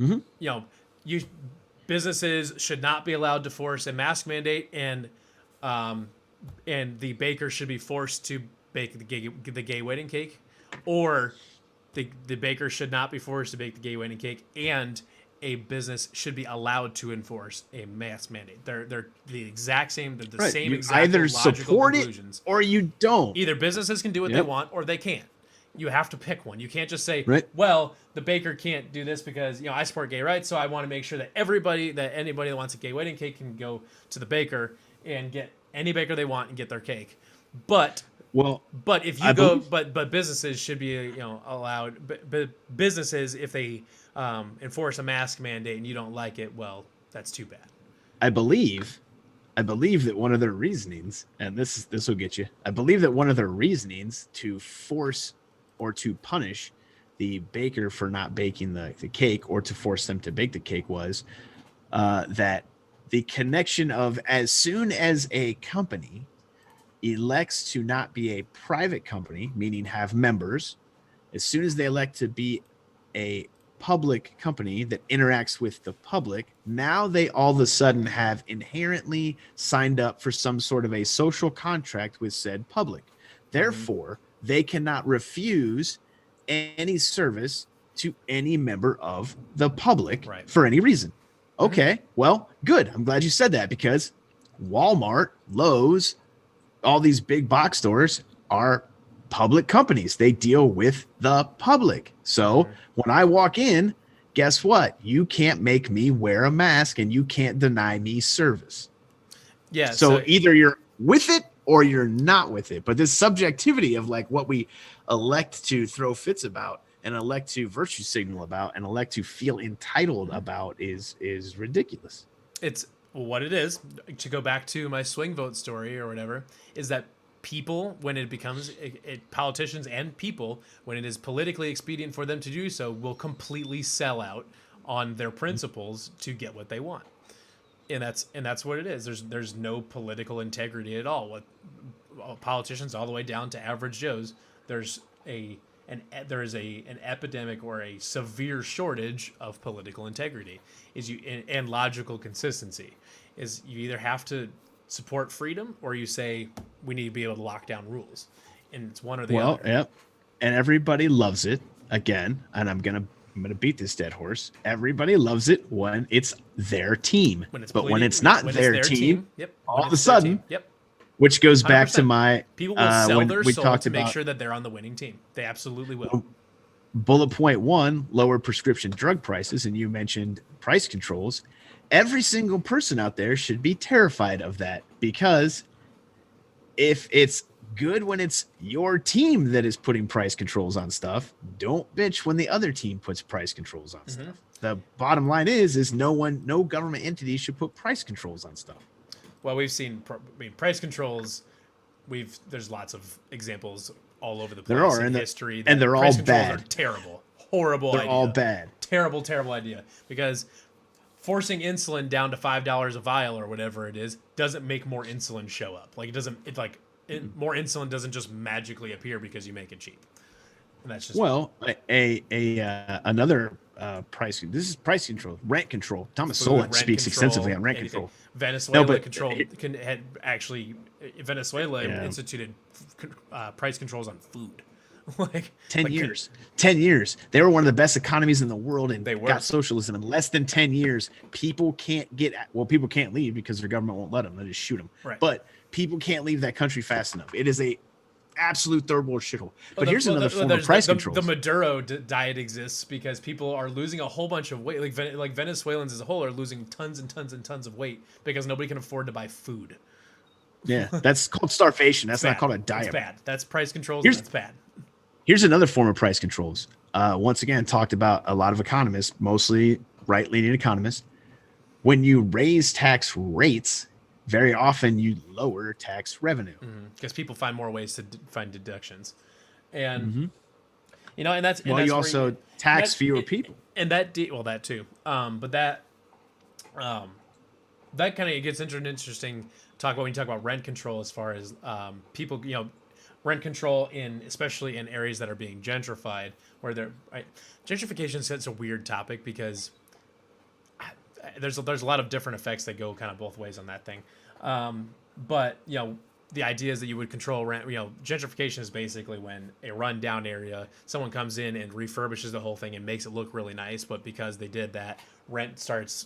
Mm-hmm. you know, businesses should not be allowed to force a mask mandate, and the baker should be forced to bake the gay wedding cake, or the baker should not be forced to bake the gay wedding cake, and a business should be allowed to enforce a mask mandate. They're the exact same. They're the Right. same You exact either logical support conclusions. it or you don't. Either businesses can do what they want or they can't. You have to pick one. You can't just say, Right. well, the baker can't do this because, you know, I support gay rights, so I want to make sure that anybody that wants a gay wedding cake can go to the baker and get any baker they want and get their cake. But if you but businesses should be, you know, allowed. But businesses, if they enforce a mask mandate and you don't like it, well, that's too bad. I believe that one of their reasonings, and this will get you. I believe that one of their reasonings to force or to punish the baker for not baking the cake, or to force them to bake the cake, was that the connection of, as soon as a company elects to not be a private company, meaning have members, as soon as they elect to be a public company that interacts with the public, now they all of a sudden have inherently signed up for some sort of a social contract with said public. Therefore, they cannot refuse any service to any member of the public for any reason. Okay, well, good. I'm glad you said that, because Walmart, Lowe's, all these big box stores are public companies. They deal with the public. So when I walk in, guess what? You can't make me wear a mask and you can't deny me service. Yeah. So either you're with it or you're not with it. But this subjectivity of like what we elect to throw fits about and elect to virtue signal about and elect to feel entitled about is ridiculous. It's what it is. To go back to my swing vote story or whatever, is that people, when it becomes politicians and people, when it is politically expedient for them to do so, will completely sell out on their principles to get what they want. And that's what it is. There's no political integrity at all. politicians all the way down to average Joes, there's an epidemic or a severe shortage of political integrity and logical consistency. Is you either have to support freedom or you say we need to be able to lock down rules, and it's one or the other. Yep. And everybody loves it again, and I'm gonna beat this dead horse. Everybody loves it when it's their team, when it's not their team, yep, all of a sudden, yep. Which goes back to my people will sell their soul to make about, sure that they're on the winning team. They absolutely will. Bullet point 1: lower prescription drug prices, and you mentioned price controls. Every single person out there should be terrified of that, because if it's good when it's your team that is putting price controls on stuff, don't bitch when the other team puts price controls on stuff. The bottom line is no government entity should put price controls on stuff. Well, we've seen price controls. There's lots of examples all over the place in history. And they're all bad. Are terrible, horrible. They're idea. all bad. Terrible idea, because forcing insulin down to $5 a vial or whatever it is doesn't make more insulin show up. Like more insulin doesn't just magically appear because you make it cheap. And that's just another price. This is price control, rent control. Thomas Solon speaks extensively on rent control. Venezuela Venezuela instituted price controls on food. 10 years. They were one of the best economies in the world, and they got socialism in less than 10 years. People can't leave because their government won't let them. They just shoot them. Right. But people can't leave that country fast enough. It is a absolute third world shithole. But here's another form of price controls. The Maduro diet exists because people are losing a whole bunch of weight. Like Venezuelans as a whole are losing tons and tons and tons of weight because nobody can afford to buy food. Yeah, that's called starvation. That's not called a diet. That's bad. That's price controls. That's bad. Here's another form of price controls. Once again, talked about a lot of economists, mostly right-leaning economists. When you raise tax rates, very often you lower tax revenue because people find more ways to find deductions, and and that's you also tax fewer people, and that too. But that kind of gets into an interesting talk when you talk about rent control, as far as people, rent control especially in areas that are being gentrified, where gentrification is such a weird topic because there's a lot of different effects that go kind of both ways on that thing. But the idea is that you would control rent. Gentrification is basically when a rundown area, someone comes in and refurbishes the whole thing and makes it look really nice, but because they did that, rent starts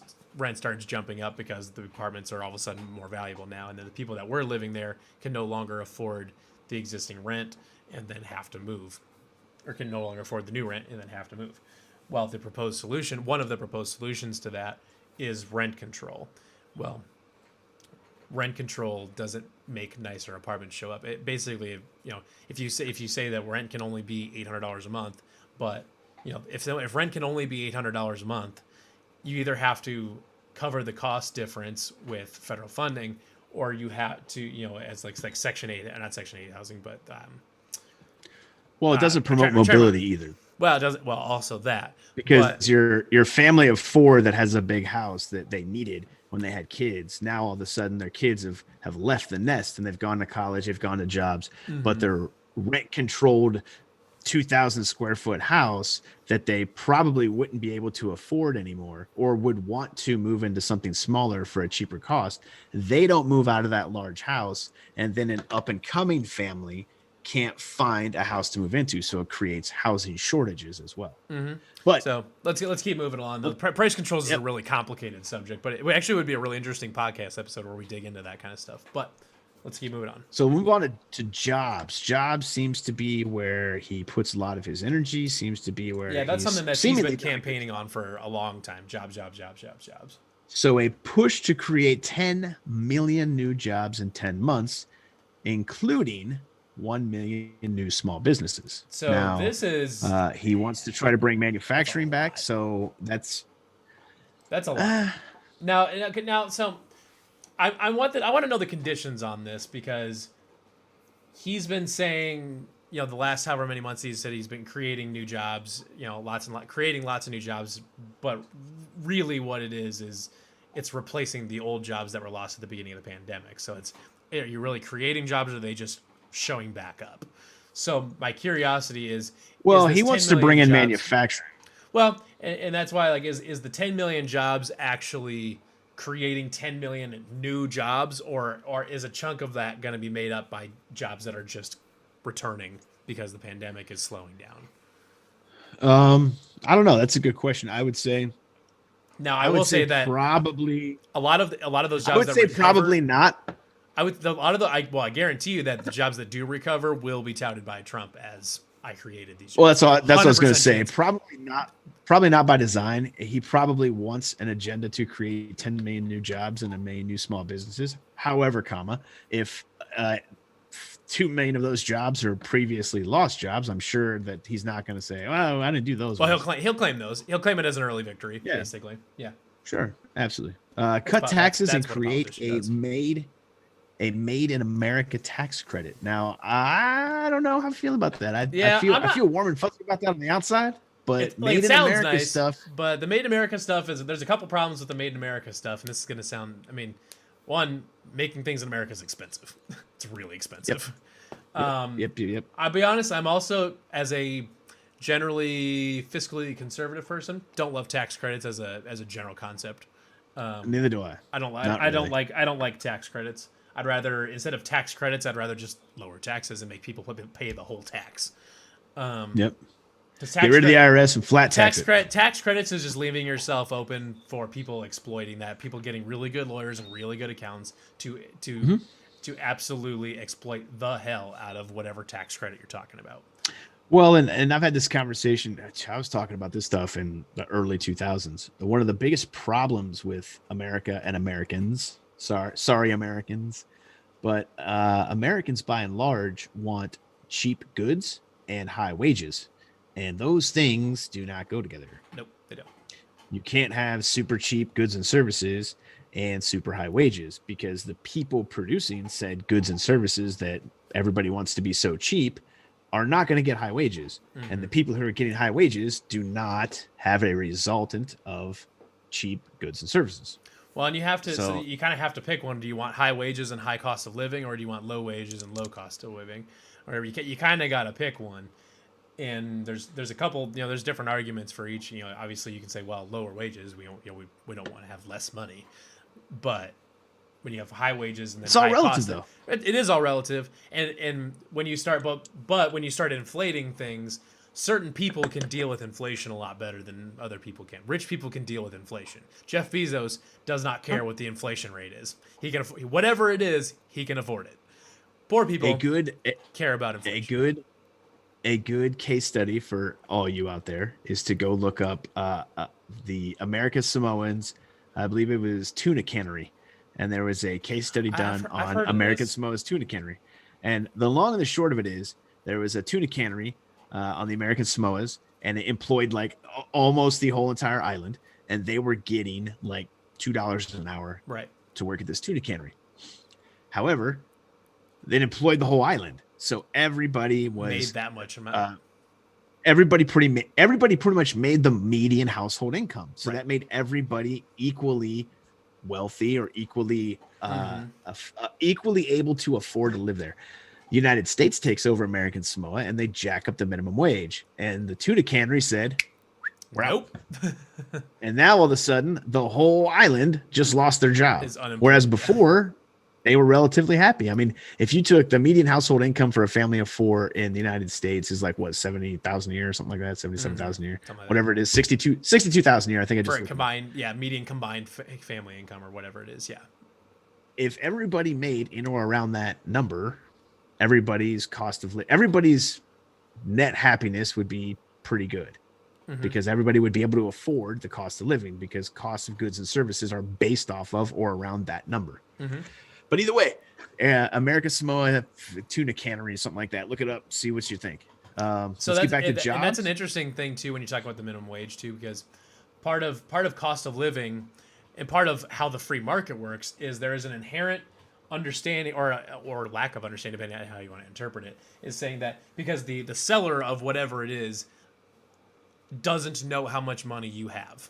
jumping up because the apartments are all of a sudden more valuable now, and then the people that were living there can no longer afford the existing rent and then have to move, or can no longer afford the new rent and then have to move. Well, one of the proposed solutions to that is rent control. Well, rent control doesn't make nicer apartments show up. It basically, if you say that rent can only be $800 a month, but if rent can only be $800 a month, you either have to cover the cost difference with federal funding, or you have to, as like Section 8, not Section 8 housing, but it doesn't promote mobility either. Well, it doesn't. Well, also that, because your family of 4 that has a big house that they needed when they had kids, now all of a sudden their kids have left the nest and they've gone to college, they've gone to jobs, but their rent controlled 2,000 square foot house that they probably wouldn't be able to afford anymore, or would want to move into something smaller for a cheaper cost. They don't move out of that large house, and then an up and coming family can't find a house to move into, so it creates housing shortages as well. But so let's keep moving along. The price controls is a really complicated subject, but it actually would be a really interesting podcast episode where we dig into that kind of stuff. But let's keep moving on. So we'll move on to jobs. Jobs seems to be where he puts a lot of his energy. Seems to be where that's something that he's been campaigning on for a long time. Jobs. So a push to create 10 million new jobs in 10 months, including 1 million new small businesses. So now, this is he wants to try to bring manufacturing back. So that's a lot. Now, so I want to know the conditions on this, because he's been saying, the last however many months he said he's been creating new jobs, creating lots of new jobs, but really what it is it's replacing the old jobs that were lost at the beginning of the pandemic. So it's Are you really creating jobs, or are they just showing back up? So my curiosity is Well, this he 10 wants to million bring in jobs? manufacturing. Well, and that's why, like, is the 10 million jobs actually creating 10 million new jobs, or is a chunk of that going to be made up by jobs that are just returning because the pandemic is slowing down? I don't know. That's a good question. I would say Now, I I would will say say that probably a lot of those I jobs would that say recover, probably not. a lot of the I guarantee you that the jobs that do recover will be touted by Trump as I created these Well, jobs. that's what I was going to 100% say. chance. Probably not. Probably not by design. He probably wants an agenda to create 10 million new jobs and a million new small businesses. However, comma, if 2 million of those jobs are previously lost jobs, I'm sure that he's not going to say, "Oh, I didn't do those Well, ones." he'll claim those. He'll claim it as an early victory, Yeah, basically. Yeah, sure, absolutely. Cut taxes and that's what a create politician does. a made in America tax credit. Now, I don't know how I feel about that. Yeah, I'm I not. feel warm and fuzzy about that on the outside, but It made in sounds America nice, stuff. but the Made in America stuff is there's a couple problems with the Made in America stuff, and this is gonna sound. I mean, one, making things in America is expensive. It's really Yep, expensive. yep. I'll be honest. I'm also, as a generally fiscally conservative person, don't love tax credits as a general concept. Neither do I. I don't like. Not really. I don't like tax credits. I'd rather, instead of tax credits, I'd rather just lower taxes and make people pay the whole tax. Yep. Because Get rid of the IRS and flat tax it. tax credits is just leaving yourself open for people exploiting that, people getting really good lawyers and really good accountants to absolutely exploit the hell out of whatever tax credit you're talking about. Well, and I've had this conversation. I was talking about this stuff in the early 2000s. One of the biggest problems with America and Americans, sorry Americans, but Americans by and large want cheap goods and high wages. And those things do not go together. Nope, they don't. You can't have super cheap goods and services and super high wages, because the people producing said goods and services that everybody wants to be so cheap are not going to get high wages. Mm-hmm. And the people who are getting high wages do not have a resultant of cheap goods and services. Well, and you have to, so you kind of have to pick one. Do you want high wages and high cost of living, or do you want low wages and low cost of living? Or you kind of got to pick one. And there's a couple, there's different arguments for each. Obviously you can say, well, lower wages, we don't want to have less money, but when you have high wages and then it's all high relative, cost, though. It is all relative. And when you start, but when you start inflating things, certain people can deal with inflation a lot better than other people can. Rich people can deal with inflation. Jeff Bezos does not care what the inflation rate is. He can whatever it is, he can afford it. Poor people care about inflation. A good case study for all you out there is to go look up the American Samoans. I believe it was tuna cannery, and there was a case study done on American Samoa's tuna cannery. And the long and the short of it is, there was a tuna cannery on the American Samoas, and it employed like almost the whole entire island, and they were getting like $2 an hour to work at this tuna cannery. However, they employed the whole island. So everybody made that much amount. Everybody pretty much made the median household income. So that made everybody equally wealthy, or equally equally able to afford to live there. The United States takes over American Samoa, and they jack up the minimum wage. And the tuna cannery said, nope. And now all of a sudden, the whole island just lost their job. Whereas before, they were relatively happy. I mean, if you took the median household income for a family of 4 in the United States is like what, 70,000 a year or something like that, 77,000 a year, whatever it is, 62,000 a year. I think I just for combined, median combined family income or whatever it is. Yeah. If everybody made in or around that number, everybody's everybody's net happiness would be pretty good, because everybody would be able to afford the cost of living, because costs of goods and services are based off of or around that number. But either way, American Samoa tuna cannery, something like that. Look it up, see what you think. So let's get back to jobs. And that's an interesting thing too when you talk about the minimum wage too, because part of cost of living and part of how the free market works is there is an inherent understanding or lack of understanding, depending on how you want to interpret it, is saying that because the seller of whatever it is doesn't know how much money you have.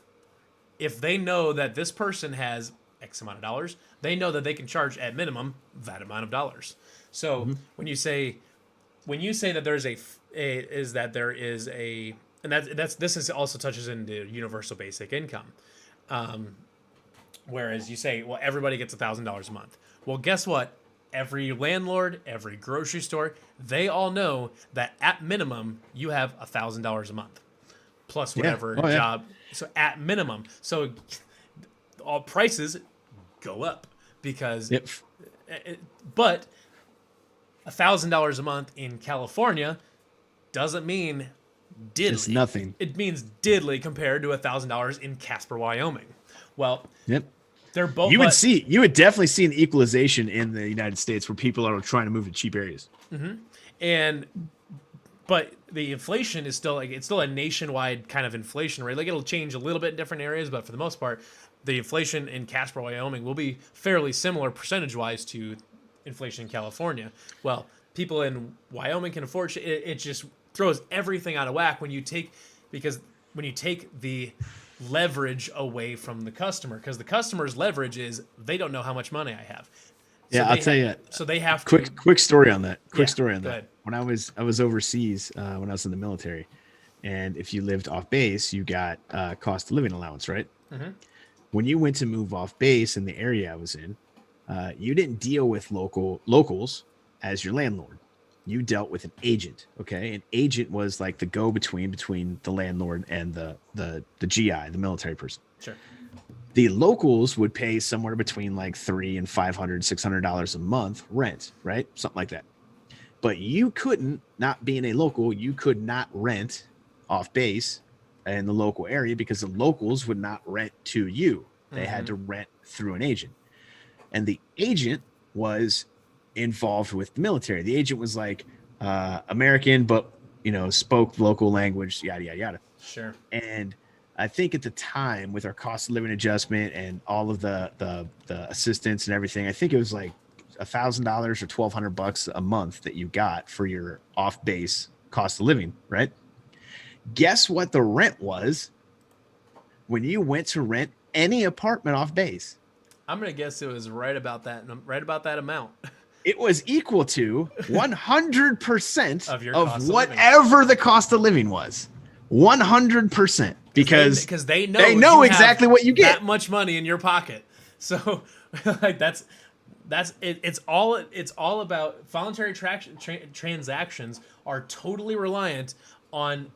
If they know that this person has X amount of dollars, They know that they can charge at minimum that amount of dollars. So when you say that there's and this is also touches into universal basic income. Whereas you say, well, everybody gets $1,000 a month. Well, guess what? Every landlord, every grocery store, they all know that at minimum you have $1,000 a month, plus whatever job. So at minimum, so all prices go up because, but $1,000 a month in California doesn't mean diddly. It's nothing. It means diddly compared to $1,000 in Casper, Wyoming. Well, they're both. You would definitely see an equalization in the United States where people are trying to move to cheap areas. But the inflation is still it's still a nationwide kind of inflation rate. Like it'll change a little bit in different areas, but for the most part, the inflation in Casper, Wyoming will be fairly similar percentage-wise to inflation in California. Well, people in Wyoming can afford it just throws everything out of whack when you take the leverage away from the customer, because the customer's leverage is they don't know how much money I have. So I'll tell you. So they have quick story on that. Story on that. Ahead. When I was overseas, when I was in the military, and if you lived off base, you got cost of living allowance, right? Mm-hmm. When you went to move off base in the area I was in, you didn't deal with locals as your landlord. You dealt with an agent. Okay, an agent was like the go-between between the landlord and the GI, the military person. Sure. The locals would pay somewhere between like $300 and $500, $600 a month rent, right? Something like that. But you couldn't, not being a local, you could not rent off base in the local area because the locals would not rent to you. They had to rent through an agent. And the agent was involved with the military. The agent was like American, but spoke local language, yada yada yada. Sure. And I think at the time, with our cost of living adjustment and all of the assistance and everything, I think it was like $1,000 or $1,200 a month that you got for your off base cost of living, right? Guess what the rent was when you went to rent any apartment off base? I'm gonna guess it was right about that amount. It was equal to 100% of whatever the cost of living was. 100%, because they know exactly what you get. That much money in your pocket. So like that's it. It's all about voluntary transactions are totally reliant on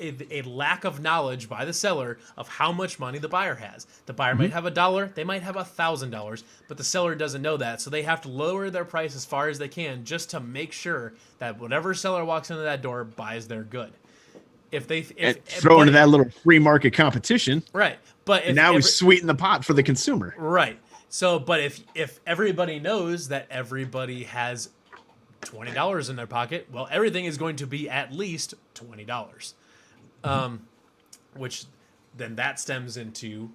a lack of knowledge by the seller of how much money the buyer has. The buyer might have $1, they might have $1,000, but the seller doesn't know that, so they have to lower their price as far as they can just to make sure that whatever seller walks into that door buys their good. Throw into that little free market competition, right? But we sweeten the pot for the consumer, right? So, but if everybody knows that everybody has $20 in their pocket, well, everything is going to be at least $20. Which then that stems into,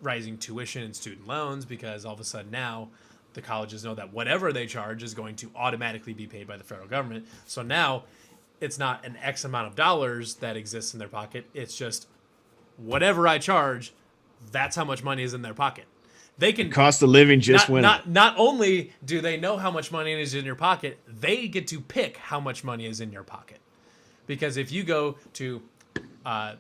rising tuition and student loans, because all of a sudden now the colleges know that whatever they charge is going to automatically be paid by the federal government. So now it's not an X amount of dollars that exists in their pocket. It's just whatever I charge, that's how much money is in their pocket. They can cost of living just went up. Not only do they know how much money is in your pocket, they get to pick how much money is in your pocket. Because if you go to a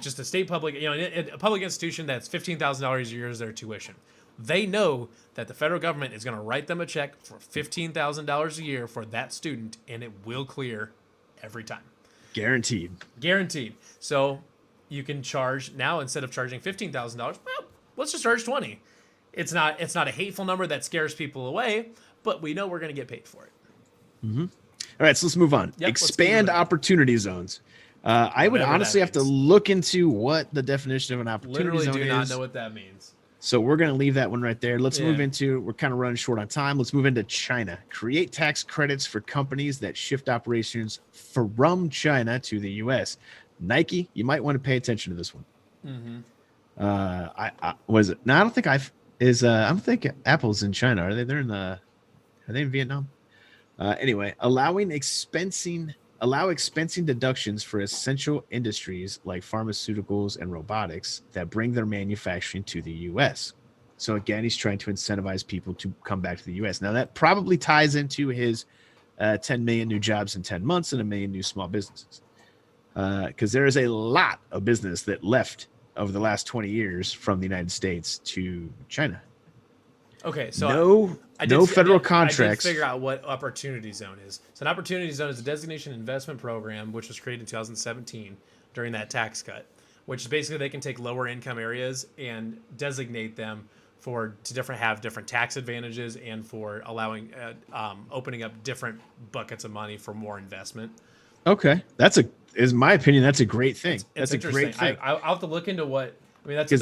state public, a public institution that's $15,000 a year is their tuition, they know that the federal government is going to write them a check for $15,000 a year for that student, and it will clear every time. Guaranteed. So you can charge now, instead of charging $15,000, well, let's just charge $20,000. It's not a hateful number that scares people away, but we know we're going to get paid for it. Mm-hmm. All right, so let's move on. Expand opportunity zones. I would honestly have to look into what the definition of an opportunity zone is. Literally do not know what that means. So we're going to leave that one right there. Let's move into, we're kind of running short on time. Let's move into China. Create tax credits for companies that shift operations from China to the U.S. Nike, you might want to pay attention to this one. Mm-hmm. I was it? No, I don't think I don't think Apple's in China. Are they in Vietnam? Anyway, allow expensing deductions for essential industries like pharmaceuticals and robotics that bring their manufacturing to the U.S. So again, he's trying to incentivize people to come back to the U.S. Now that probably ties into his 10 million new jobs in 10 months and a million new small businesses. Because there is a lot of business that left over the last 20 years from the United States to China. Okay, so no federal contracts. I did figure out what opportunity zone is. So an opportunity zone is a designation investment program which was created in 2017 during that tax cut, which is basically they can take lower income areas and designate them to have different tax advantages and for allowing opening up different buckets of money for more investment. Okay, in my opinion, that's a great thing. That's a great thing. I'll have to look into what. I mean, that's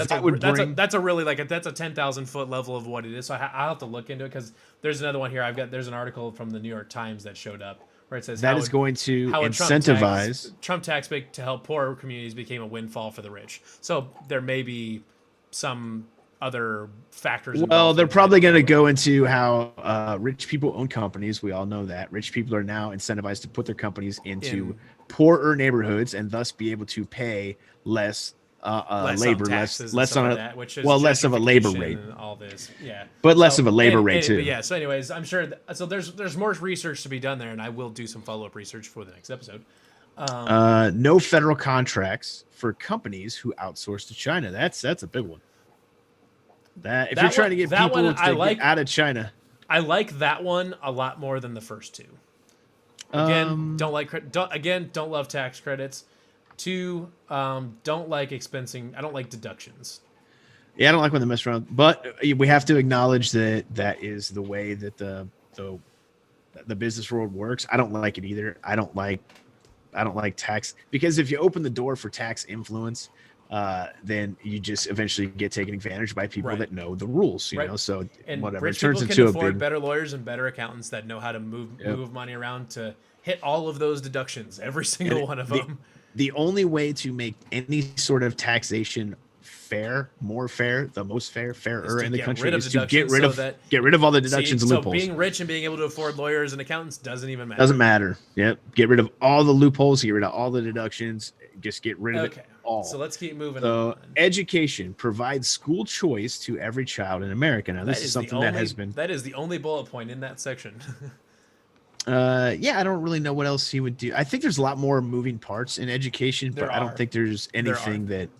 a really that's a 10,000 foot level of what it is. So I'll have to look into it because there's another one here. There's an article from the New York Times that showed up where it says that is going to incentivize Trump tax to help poorer communities became a windfall for the rich. So there may be some other factors. Well, they're probably going to go into how rich people own companies. We all know that rich people are now incentivized to put their companies into poorer neighborhoods and thus be able to pay less labor, less on less of a labor rate. And all this, but less of a labor rate too. Yeah. So, anyways, I'm sure. So there's more research to be done there, and I will do some follow up research for the next episode. No federal contracts for companies who outsource to China. That's a big one. If you're trying to get people to get out of China, I like that one a lot more than the first two. Again, don't love tax credits. 2, don't like expensing. I don't like deductions. Yeah, I don't like when they mess around. But we have to acknowledge that is the way that the business world works. I don't like it either. I don't like tax, because if you open the door for tax influence, then you just eventually get taken advantage by people that know the rules, you know. So and whatever, rich it turns people can into afford better lawyers and better accountants that know how to move money around to hit all of those deductions, every single one of them. The only way to make any sort of taxation more fair, the most fairer in the country is to get rid of all the deductions and loopholes. So being rich and being able to afford lawyers and accountants doesn't even matter. Doesn't matter. Yep. Get rid of all the loopholes, get rid of all the deductions, just get rid of it all. So let's keep moving on. Education provides school choice to every child in America. Now, this is something that has been... That is the only bullet point in that section. I don't really know what else he would do. I think there's a lot more moving parts in education, but I don't think there's anything that...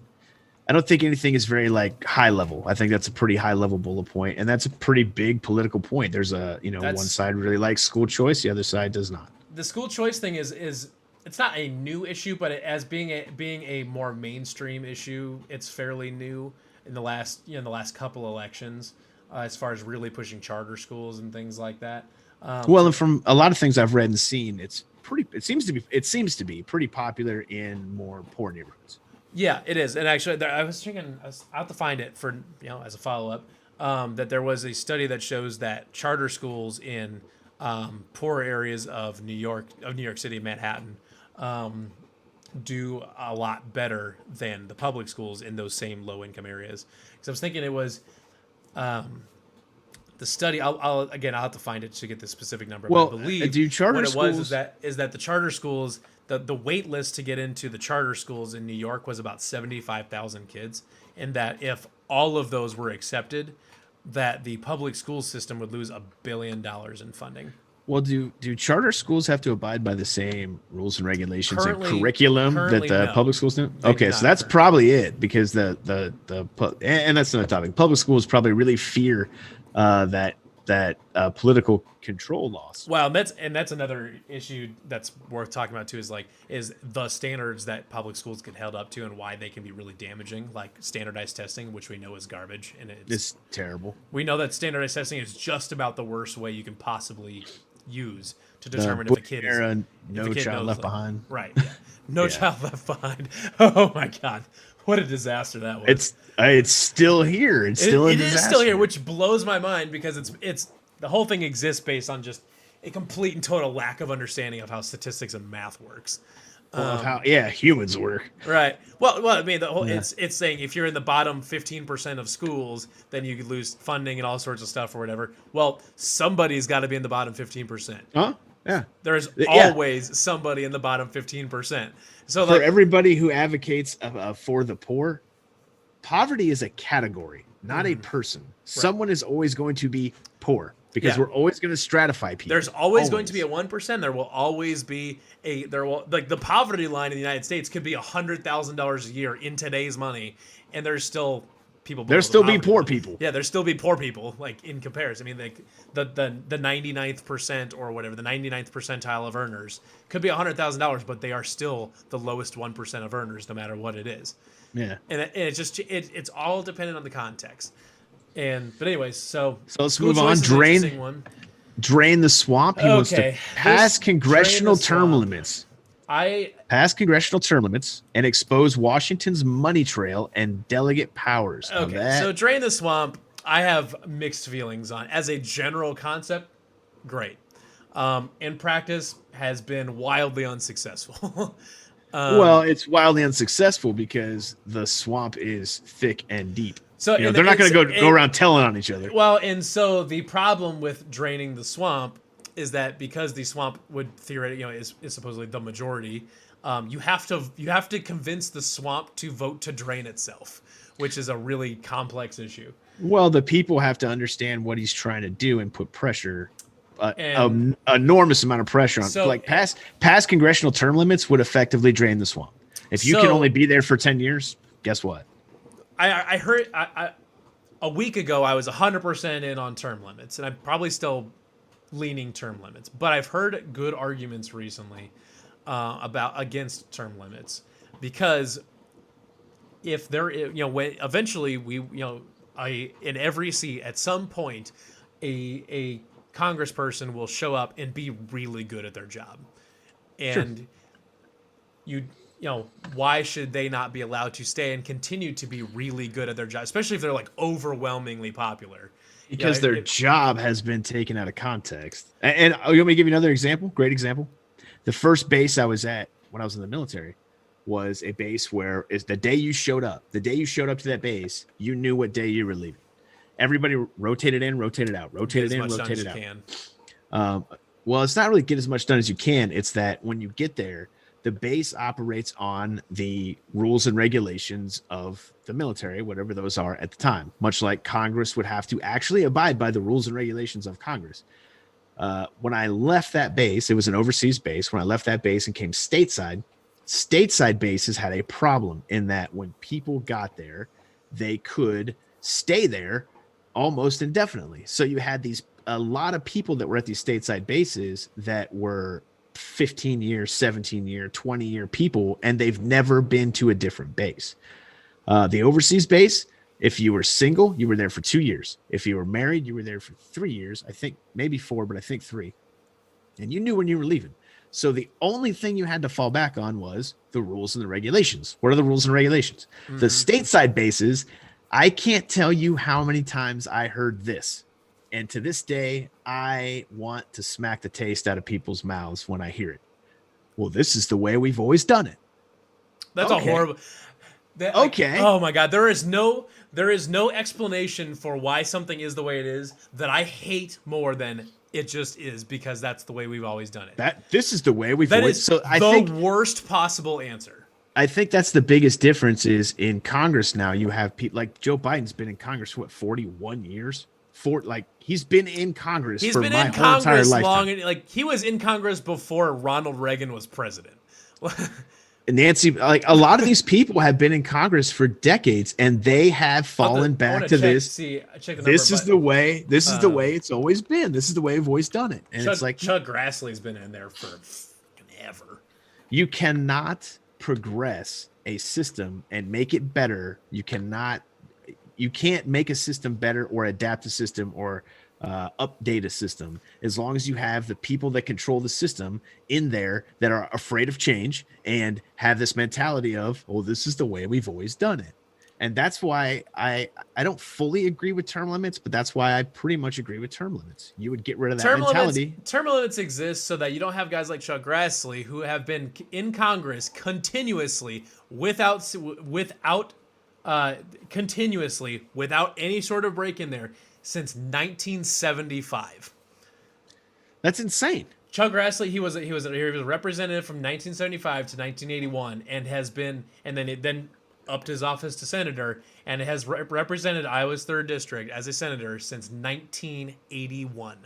I don't think anything is very high level. I think that's a pretty high level bullet point, and that's a pretty big political point. There's one side really likes school choice, the other side does not. The school choice thing is it's not a new issue, but as being a more mainstream issue, it's fairly new in the last couple elections, as far as really pushing charter schools and things like that. And from a lot of things I've read and seen, it seems to be pretty popular in more poor neighborhoods. Yeah, it is. And actually, I was thinking, I'll have to find it for, as a follow-up, that there was a study that shows that charter schools in poor areas of New York City, Manhattan, do a lot better than the public schools in those same low-income areas. Because I was thinking it was the study. I'll have to find it to get the specific number. Well, but I believe charter what it schools... was is that the charter schools... The wait list to get into the charter schools in New York was about 75,000 kids, and that if all of those were accepted, that the public school system would lose $1 billion in funding. Well, do charter schools have to abide by the same rules and regulations and curriculum that the public schools do? Okay, so that's probably it, because and that's another topic. Public schools probably really fear that political control loss. Well, that's another issue that's worth talking about too. Is the standards that public schools get held up to and why they can be really damaging, like standardized testing, which we know is garbage and it's terrible. We know that standardized testing is just about the worst way you can possibly use to determine if a kid is no child left behind. Right. Yeah. No child left behind. Oh my God. What a disaster that was. It's still here. It's still a disaster. It is still here, which blows my mind, because it's the whole thing exists based on just a complete and total lack of understanding of how statistics and math works. Of how humans work. Right. Well, I mean, the whole it's saying if you're in the bottom 15% of schools, then you could lose funding and all sorts of stuff or whatever. Well, somebody's got to be in the bottom 15%. Huh? Yeah. There's always somebody in the bottom 15%. So for everybody who advocates for the poor, poverty is a category. not a person. Someone is always going to be poor because Yeah. we're always going to stratify people. There's always going to be a 1%. There will always be like the poverty line in the United States could be $100,000 a year in today's money, and there's still people. There'll still be poor people. Yeah, there's still be poor people. Like in comparison, I mean, like the 99th percent or whatever, the 99th percentile of earners could be $100,000, but they are still the lowest 1% of earners, no matter what it is. Yeah, and it's just it's all dependent on the context. But anyways, so let's move on. Drain the swamp. He wants to pass congressional term limits. Pass congressional term limits and expose Washington's money trail and delegate powers. Okay, so drain the swamp, I have mixed feelings on. As a general concept, great. In practice, has been wildly unsuccessful. Well, it's wildly unsuccessful because the swamp is thick and deep. So they're not going to go around telling on each other. Well, and so the problem with draining the swamp is that because the swamp would theoretically, is supposedly the majority, you have to convince the swamp to vote to drain itself, which is a really complex issue. Well, the people have to understand what he's trying to do and put pressure, an enormous amount of pressure on. So, like past congressional term limits would effectively drain the swamp. If you can only be there for 10 years, guess what? I heard a week ago I was 100% in on term limits, and I'm probably still leaning term limits. But I've heard good arguments recently against term limits, because if there, when eventually in every seat at some point, a congressperson will show up and be really good at their job, and why should they not be allowed to stay and continue to be really good at their job, especially if they're like overwhelmingly popular? Because their job has been taken out of context. And you want me to give you another example? Great example. The first base I was at when I was in the military was a base where is the day you showed up to that base, you knew what day you were leaving. Everybody rotated in, rotated out, rotated in, rotated out. Well, it's not really get as much done as you can. It's that when you get there, the base operates on the rules and regulations of the military, whatever those are at the time, much like Congress would have to actually abide by the rules and regulations of Congress. When I left that base, it was an overseas base. When I left that base and came stateside bases had a problem in that when people got there, they could stay there almost indefinitely. So you had a lot of people that were at these stateside bases that were 15-year, 17-year, 20-year people, and they've never been to a different base. The overseas base, if you were single, you were there for 2 years. If you were married, you were there for 3 years. I think maybe 4, but I think 3. And you knew when you were leaving. So the only thing you had to fall back on was the rules and the regulations. What are the rules and regulations? Mm-hmm. The stateside bases, I can't tell you how many times I heard this. And to this day, I want to smack the taste out of people's mouths when I hear it. Well, this is the way we've always done it. That's a horrible. Oh my God. There is no explanation for why something is the way it is that I hate more than it just is, because that's the way we've always done it. This is the way we've always. So I think the worst possible answer. I think that's the biggest difference is in Congress now. You have people like Joe Biden's been in Congress for 41 years. He's been in Congress for my whole entire lifetime. He was in Congress before Ronald Reagan was president. Nancy, a lot of these people have been in Congress for decades, and they have fallen back to this. This is the way it's always been. This is the way we've always done it. And it's like Chuck Grassley's been in there for ever. You cannot progress a system and make it better. You can't make a system better or adapt a system or update a system as long as you have the people that control the system in there that are afraid of change and have this mentality of, oh, this is the way we've always done it. And that's why I don't fully agree with term limits, but that's why I pretty much agree with term limits. You would get rid of that mentality. Term limits exist so that you don't have guys like Chuck Grassley who have been in Congress continuously without any sort of break in there since 1975. That's insane. Chuck Grassley, he was a representative from 1975 to 1981, and has been, and then upped his office to senator, and has represented Iowa's 3rd district as a senator since 1981.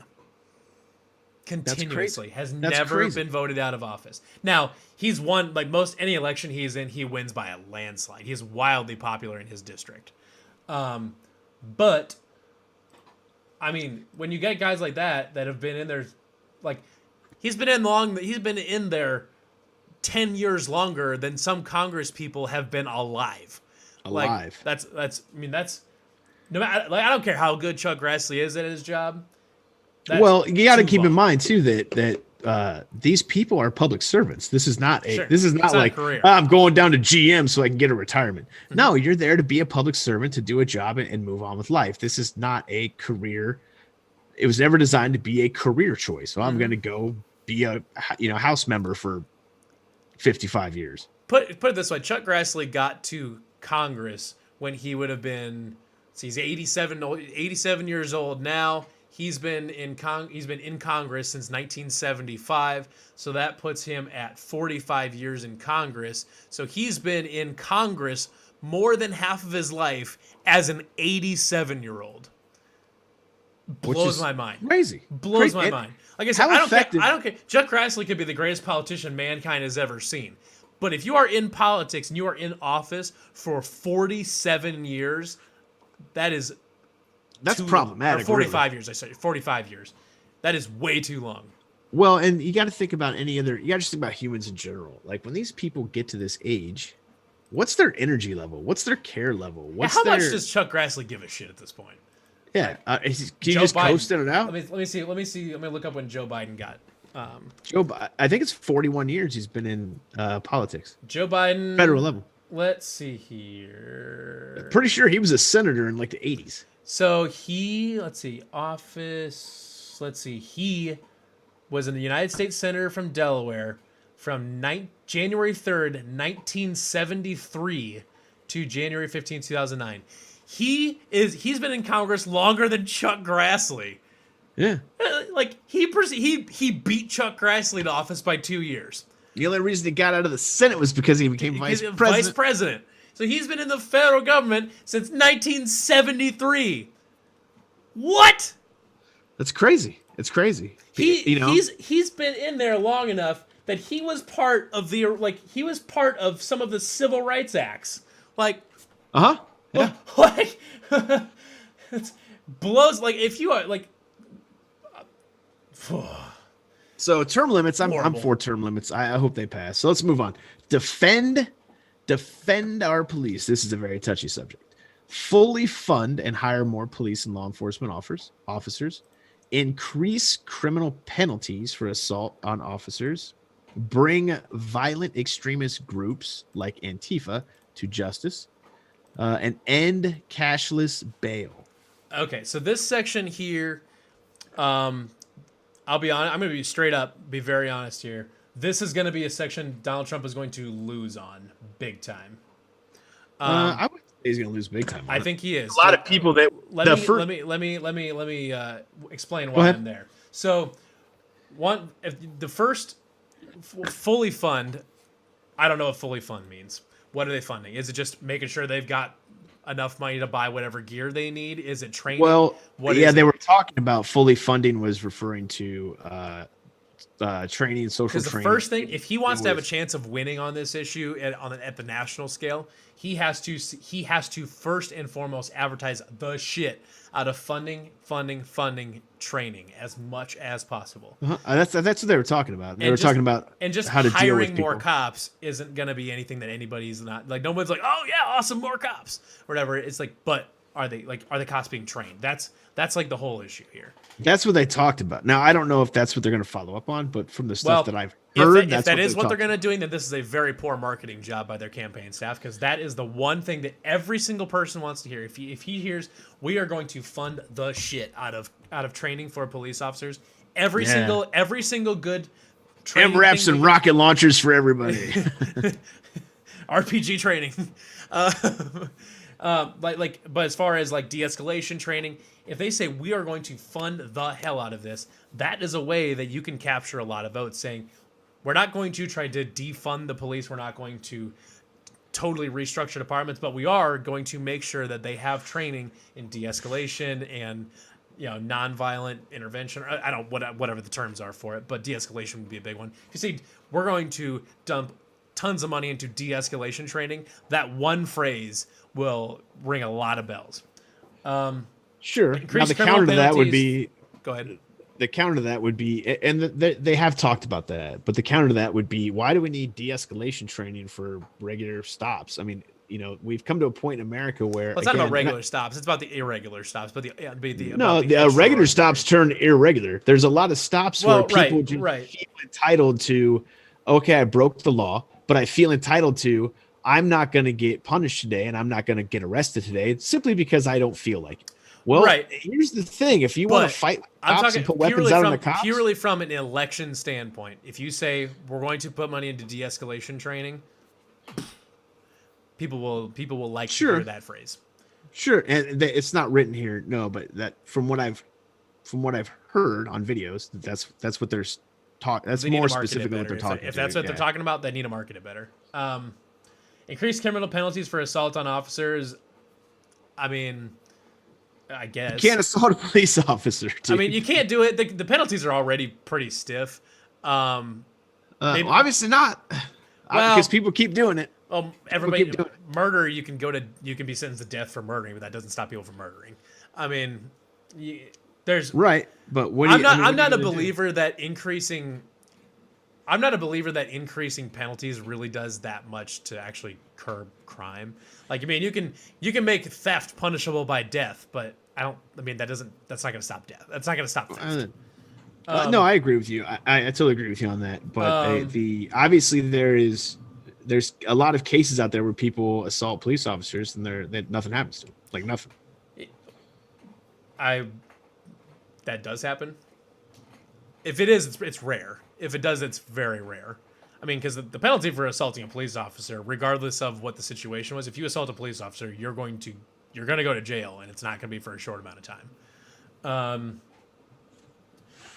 Continuously. Has never been voted out of office. Now, he's won, like most any election he's in, he wins by a landslide. He's wildly popular in his district. But, I mean, when you get guys like that have been in there, like, he's been in there 10 years longer than some Congress people have been alive. Like, that's no matter, like, I don't care how good Chuck Grassley is at his job. Well, you got to keep in mind too that these people are public servants. This is not like I'm going down to GM so I can get a retirement. Mm-hmm. No, you're there to be a public servant, to do a job and move on with life. This is not a career. It was never designed to be a career choice. So I'm going to go be a House member for 55 years. Put it this way: Chuck Grassley got to Congress when he would have been. He's 87 years old now. He's been in Congress since 1975, so that puts him at 45 years in Congress. So he's been in Congress more than half of his life as an 87-year-old. Blows my mind. Crazy. Blows my mind. Like I said, I don't care. Chuck Grassley could be the greatest politician mankind has ever seen. But if you are in politics and you are in office for 47 years, that's problematic. 45 years, I say 45 years. That is way too long. Well, and you got to think about you got to just think about humans in general. Like when these people get to this age, what's their energy level? What's their care level? How much does Chuck Grassley give a shit at this point? Yeah, can you just coasting it out? Let me see. Let me look up when Joe Biden got. I think it's 41 years he's been in politics. Joe Biden, federal level. Let's see here. I'm pretty sure he was a senator in like the 80s. So he was in the United States Senator from Delaware from January 3rd, 1973 to January 15th, 2009. He's been in Congress longer than Chuck Grassley. Yeah. Like he beat Chuck Grassley to office by 2 years. The only reason he got out of the Senate was because he became vice president. So he's been in the federal government since 1973. What? That's crazy. It's crazy. He's been in there long enough that he was part of some of the civil rights acts. Like, yeah. Like, it blows. Like, if you are like, so term limits. I'm for term limits. I hope they pass. So let's move on. Defend our police. This is a very touchy subject. Fully fund and hire more police and law enforcement officers. Increase criminal penalties for assault on officers. Bring violent extremist groups like Antifa to justice. And end cashless bail. Okay, so this section here, I'll be honest. I'm going to be very honest here. This is going to be a section Donald Trump is going to lose on big time. I would say he's going to lose big time. I think he is. A lot of people that let me explain why I'm there. So, if the first fully fund, I don't know what fully fund means. What are they funding? Is it just making sure they've got enough money to buy whatever gear they need? Is it training? Well, they were talking about fully funding was referring to training, social training. Because the first thing, if he wants to have a chance of winning on this issue at the national scale, he has to first and foremost advertise the shit out of funding training as much as possible. That's what they were talking about. They were talking about how to deal with hiring more cops isn't going to be anything that anybody's not like. Nobody's like, oh yeah, awesome, more cops, or whatever. It's like, but are the cops being trained? That's like the whole issue here. That's what they talked about. Now I don't know if that's what they're going to follow up on, but from the stuff that I've heard, if that is what they're going to do, then this is a very poor marketing job by their campaign staff, because that is the one thing that every single person wants to hear. If he hears we are going to fund the shit out of training for police officers, every single good training MRAPs and rocket launchers for everybody. RPG training. But as far as like de-escalation training, if they say we are going to fund the hell out of this, that is a way that you can capture a lot of votes, saying we're not going to try to defund the police. We're not going to totally restructure departments, but we are going to make sure that they have training in de-escalation and nonviolent intervention. I don't whatever the terms are for it, but de-escalation would be a big one. If you see, we're going to dump tons of money into de-escalation training. That one phrase will ring a lot of bells. Sure. Now the counter to that would be. Go ahead. The counter to that would be, and they have talked about that, but the counter to that would be, why do we need de-escalation training for regular stops? I mean, we've come to a point in America where it's not about regular stops; it's about the irregular stops. But the regular stops turn irregular. There's a lot of stops where people feel entitled to, okay, I broke the law, but I feel entitled to, I'm not going to get punished today, and I'm not going to get arrested today simply because I don't feel like it. Well, here's the thing: if you want to fight cops and put weapons out on the cops, purely from an election standpoint, if you say we're going to put money into de-escalation training, people will like to hear that phrase. Sure, and it's not written here, no, but that from what I've heard on videos, that's what they're talking. That's more specifically what they're talking. If that's what they're talking about, they need to market it better. Increase criminal penalties for assault on officers. I mean, I guess you can't assault a police officer. Dude. I mean, you can't do it. The penalties are already pretty stiff. Obviously not, because people keep doing it. Well, everybody murder. You can be sentenced to death for murdering, but that doesn't stop people from murdering. I mean, there's right. But what? I'm not a believer that increasing penalties really does that much to actually curb crime. Like, I mean, you can make theft punishable by death, but that's not going to stop death. That's not going to stop theft. No, I agree with you. I totally agree with you on that. But obviously there's a lot of cases out there where people assault police officers and nothing happens to them. Like nothing. That does happen. If it is, it's rare. If it does, it's very rare. I mean, because the penalty for assaulting a police officer, regardless of what the situation was, if you assault a police officer, you're going to go to jail, and it's not going to be for a short amount of time.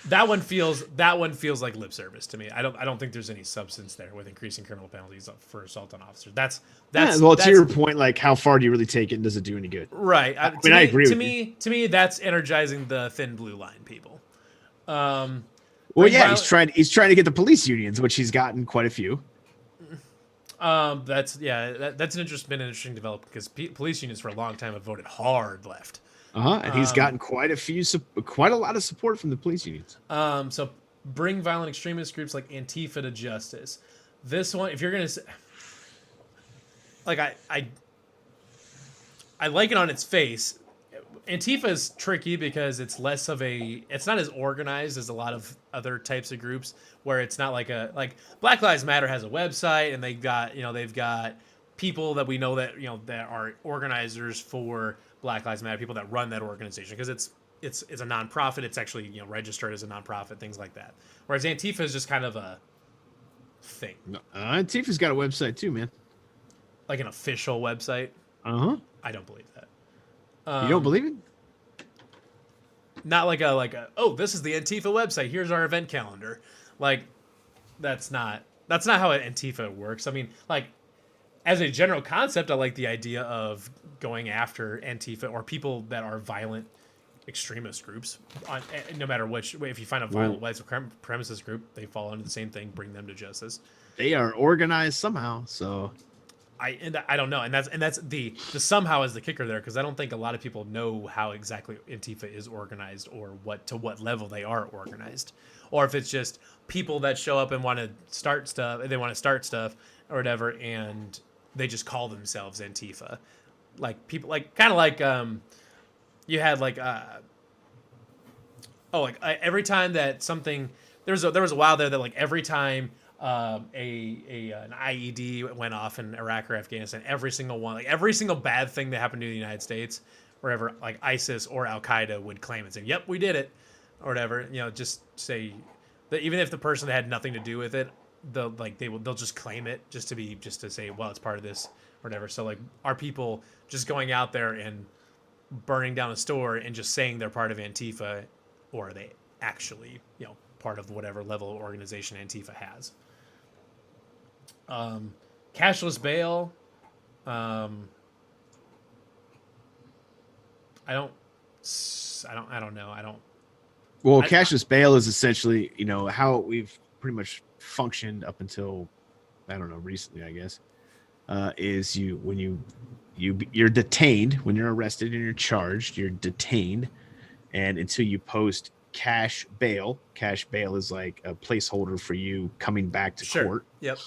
That one feels like lip service to me. I don't think there's any substance there with increasing criminal penalties for assault on officers. That's to your point. Like, how far do you really take it, and does it do any good? Right. I agree. To me, that's energizing the thin blue line people. Well, yeah, he's trying to get the police unions, which he's gotten quite a few. That's been an interesting development because police unions for a long time have voted hard left. And he's gotten quite a lot of support from the police unions. So bring violent extremist groups like Antifa to justice. This one, if you're gonna say, like, I like it on its face. Antifa is tricky because it's not as organized as a lot of other types of groups where it's not like Black Lives Matter has a website and they've got people that we know that that are organizers for Black Lives Matter, people that run that organization because it's a nonprofit. It's actually registered as a nonprofit, things like that. Whereas Antifa is just kind of a thing. Antifa's got a website too, man. Like an official website. I don't believe that. You don't believe it? Not like a this is the Antifa website. Here's our event calendar. Like, that's not how Antifa works. I mean, like, as a general concept, I like the idea of going after Antifa or people that are violent extremist groups. No matter which way, if you find a violent white supremacist group, they fall under the same thing. Bring them to justice. They are organized somehow, so. I don't know, and that's the somehow is the kicker there because I don't think a lot of people know how exactly Antifa is organized or what level they are organized, or if it's just people that show up and want to start stuff, or whatever, and they just call themselves Antifa, like people you had every time that something there was a while there that like every time. An IED went off in Iraq or Afghanistan. Every single bad thing that happened to the United States, wherever like ISIS or Al Qaeda would claim and say, "Yep, we did it," or whatever. Just say that even if the person had nothing to do with it, they'll just claim it just to say, "Well, it's part of this," or whatever. So like, are people just going out there and burning down a store and just saying they're part of Antifa, or are they actually part of whatever level of organization Antifa has? Cashless bail. Um, I don't. I don't know. I don't. Well, cashless bail is essentially, how we've pretty much functioned up until, I don't know, recently, I guess, is you're detained when you're arrested and you're charged, you're detained, and until you post cash bail is like a placeholder for you coming back to Sure. court. Yep.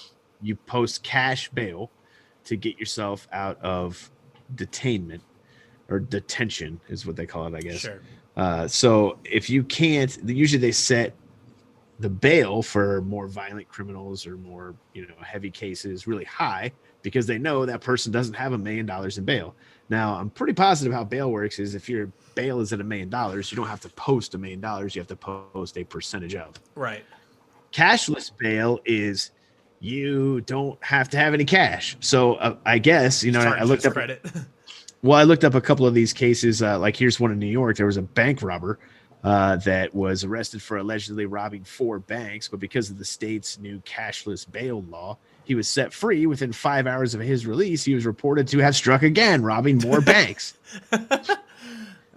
You post cash bail to get yourself out of detainment, or detention is what they call it, I guess. Sure. So if you can't, usually they set the bail for more violent criminals or more, heavy cases really high, because they know that person doesn't have $1 million in bail. Now, I'm pretty positive how bail works is if your bail is at $1 million, you don't have to post $1 million. You have to post a percentage of. Right. Cashless bail is you don't have to have any cash. So I guess, I looked up credit. Well, I looked up a couple of these cases. Like here's one in New York. There was a bank robber that was arrested for allegedly robbing 4 banks, but because of the state's new cashless bail law, he was set free within 5 hours of his release. He was reported to have struck again, robbing more banks.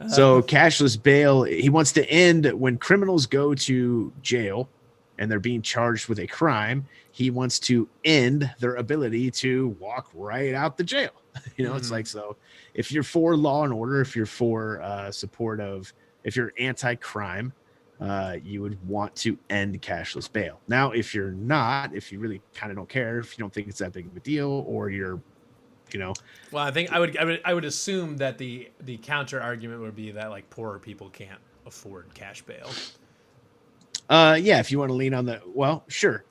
So cashless bail, he wants to end when criminals go to jail and they're being charged with a crime. He wants to end their ability to walk right out the jail. It's like, so if you're for law and order, if you're for support of, if you're anti-crime, you would want to end cashless bail. Now, if you're not, if you really kind of don't care, if you don't think it's that big of a deal, or you're, Well, I think I would assume that the counter argument would be that like poorer people can't afford cash bail. Yeah, if you want to lean on well, sure.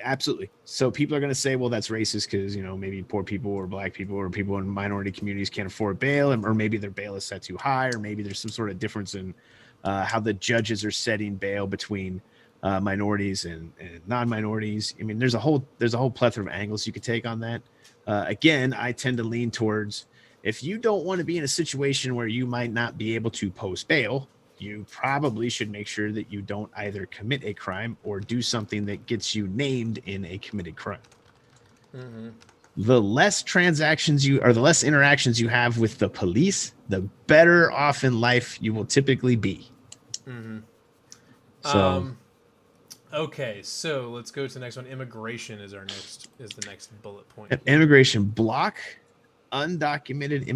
Absolutely. So people are going to say, well, that's racist because, maybe poor people or black people or people in minority communities can't afford bail, or maybe their bail is set too high, or maybe there's some sort of difference in how the judges are setting bail between minorities and non-minorities. I mean, there's a whole plethora of angles you could take on that. Again, I tend to lean towards, if you don't want to be in a situation where you might not be able to post bail, you probably should make sure that you don't either commit a crime or do something that gets you named in a committed crime. Mm-hmm. The less the less interactions you have with the police, the better off in life you will typically be. Mm-hmm. So, okay, so let's go to the next one. Immigration is the next bullet point. Immigration. Block undocumented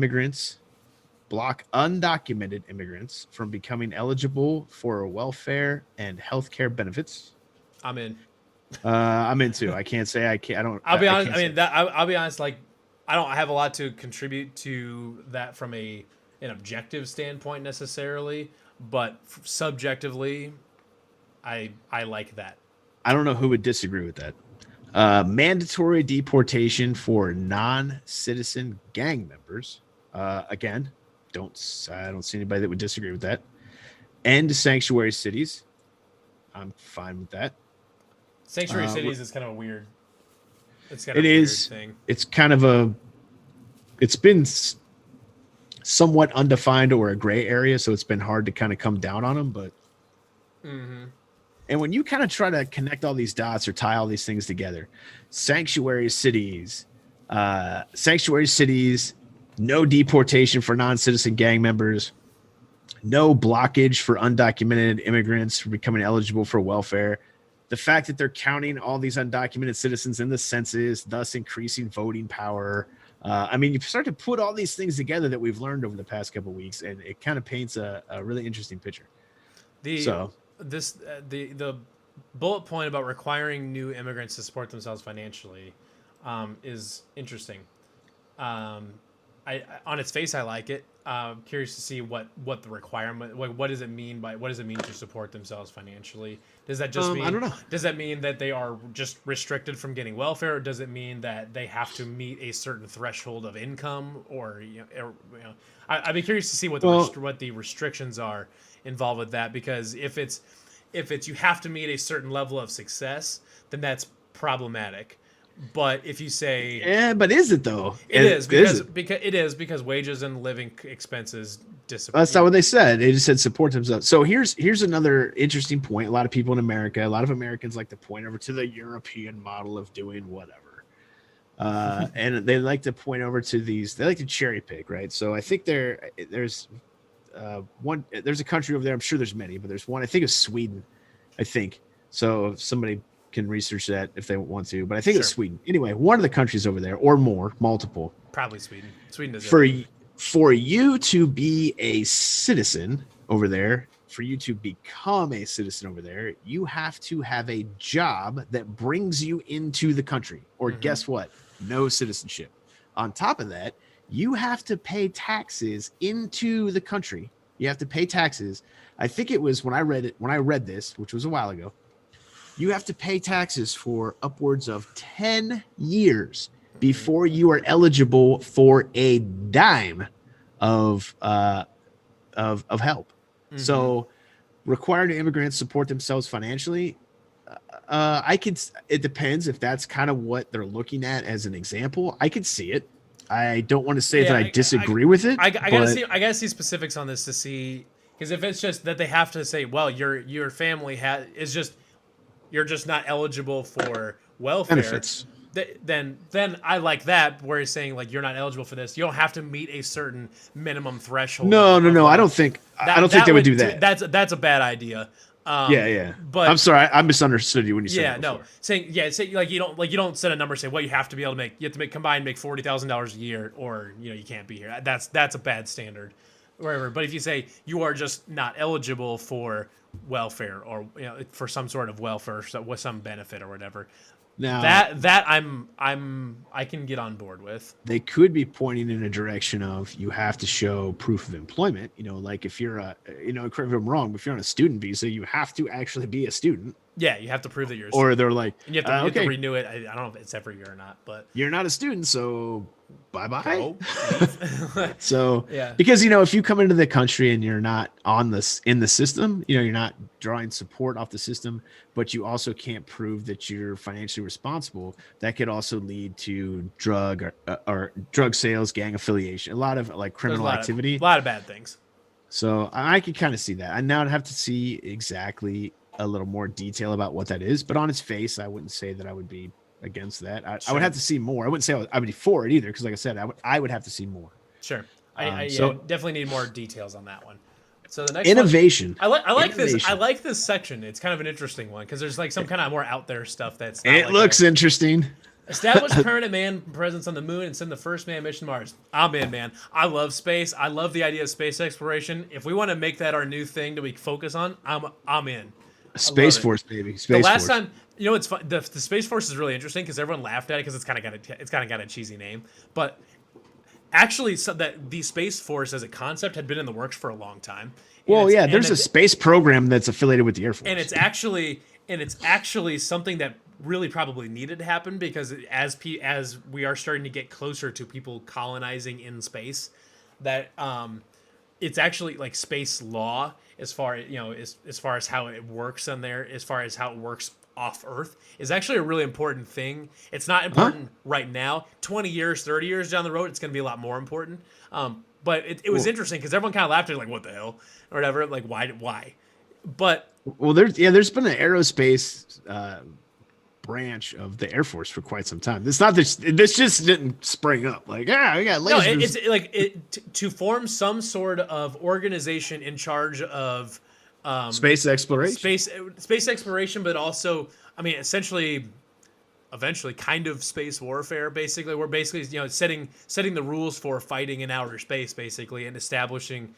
immigrants from becoming eligible for welfare and healthcare benefits. I'm in. I'm in too. I can't say I can't. I don't. I'll be honest. I'll be honest. Like, I don't have a lot to contribute to that from an objective standpoint necessarily, but subjectively, I like that. I don't know who would disagree with that. Mandatory deportation for non-citizen gang members. Again, I don't see anybody that would disagree with that. End sanctuary cities. I'm fine with that. Sanctuary cities is kind of a weird. It's kind of a weird thing. It's kind of it's been somewhat undefined or a gray area, so it's been hard to kind of come down on them. But and when you kind of try to connect all these dots or tie all these things together, sanctuary cities, no deportation for non-citizen gang members, no blockage for undocumented immigrants from becoming eligible for welfare. The fact that they're counting all these undocumented citizens in the census, thus increasing voting power. I mean, you start to put all these things together that we've learned over the past couple of weeks, and it kind of paints a really interesting picture. The bullet point about requiring new immigrants to support themselves financially is interesting. On its face, I like it. Curious to see what the requirement. What does it mean to support themselves financially? Does that just mean? I don't know. Does that mean that they are just restricted from getting welfare, or does it mean that they have to meet a certain threshold of income? Or I'd be curious to see what the restrictions are involved with that, because if it's you have to meet a certain level of success, then that's problematic. But if you say, yeah, but is it though? It is because wages and living expenses disappear. That's not what they said. They just said support themselves. So here's another interesting point. A lot of people in America, a lot of Americans like to point over to the European model of doing whatever. And they like to point over to these. They like to cherry pick, right? So I think there's there's a country over there. I'm sure there's many, but there's one. I think it's Sweden. I think so. If somebody can research that if they want to, but I think it's Sweden. Anyway, one of the countries over there, or more, multiple. Probably Sweden. Sweden does for you to be a citizen over there. For you to become a citizen over there, you have to have a job that brings you into the country. Or guess what? No citizenship. On top of that, you have to pay taxes into the country. You have to pay taxes. I think it was when I read this, which was a while ago, you have to pay taxes for upwards of 10 years before you are eligible for a dime of help. So required immigrants support themselves financially. It depends if that's kind of what they're looking at as an example. I could see it. I don't want to say that I disagree with it. I gotta see specifics on this to see, because if it's just that they have to say, well, your family you're just not eligible for welfare benefits. Then I like that, where he's saying like you're not eligible for this. You don't have to meet a certain minimum threshold. No. I don't think they would do that. That's a bad idea. Yeah. But I'm sorry, I misunderstood you when you said that before. saying like you don't set a number. Say, well, you have to be able to make $40,000 a year, or you can't be here. That's a bad standard, wherever. But if you say you are just not eligible for welfare, or for some sort of welfare with some benefit or whatever. Now that I can get on board with. They could be pointing in a direction of you have to show proof of employment. Like if you're correct me if I'm wrong, but if you're on a student visa, you have to actually be a student. Yeah, you have to prove that you're a student. Or they're like, and you have to renew it. I don't know if it's every year or not, but you're not a student, so bye-bye. No. So yeah, because if you come into the country and you're not in the system, you're not drawing support off the system, but you also can't prove that you're financially responsible, that could also lead to drug sales, gang affiliation, a lot of like criminal activity, a lot of bad things. So I could kind of see that. I now have to see exactly a little more detail about what that is, but on its face, I wouldn't say that I would be against that. I would have to see more. I wouldn't say I would be for it either, because like I said, I would have to see more. Sure. I definitely need more details on that one. So the next innovation. I like this. I like this section. It's kind of an interesting one because there's like some kind of more out there stuff that's. It looks interesting. Establish permanent man presence on the moon and send the first man mission to Mars. I'm in, man. I love space. I love the idea of space exploration. If we want to make that our new thing that we focus on, I'm in. Space Force, baby. The last time, it's fun. The Space Force is really interesting because everyone laughed at it because it's kind of got a cheesy name, but actually, that the Space Force as a concept had been in the works for a long time. Well, yeah, there's a space program that's affiliated with the Air Force, and it's actually something that really probably needed to happen, because as we are starting to get closer to people colonizing in space, that it's actually like space law as far as how it works on there, as far as how it works off Earth, is actually a really important thing. It's not important right now. 20 years, 30 years down the road, it's going to be a lot more important. But it was interesting because everyone kind of laughed at it, like, what the hell, or whatever. Like, why? But there's been an aerospace branch of the Air Force for quite some time. This just didn't spring up like, we got lasers. No, it's like to form some sort of organization in charge of space exploration, space exploration, but also, essentially, eventually, kind of space warfare. Basically, we're setting the rules for fighting in outer space, basically, and establishing.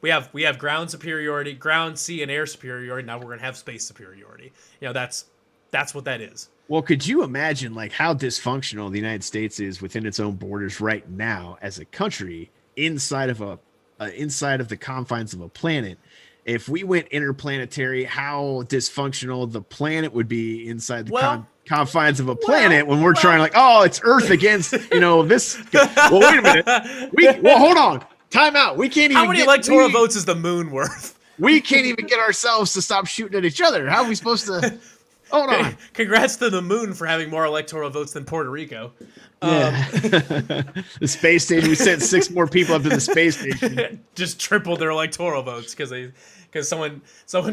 We have ground superiority, ground, sea, and air superiority. Now we're gonna have space superiority. That's what that is. Well, could you imagine like how dysfunctional the United States is within its own borders right now as a country inside of the confines of a planet? If we went interplanetary, how dysfunctional the planet would be inside the confines of a planet when we're trying like, it's Earth against, this. Well, wait a minute. Hold on. Time out. We can't even. How many electoral votes is the moon worth? We can't even get ourselves to stop shooting at each other. How are we supposed to? Hold on. Congrats to the moon for having more electoral votes than Puerto Rico. Yeah. The space station. We sent 6 more people up to the space station. Just tripled their electoral votes because someone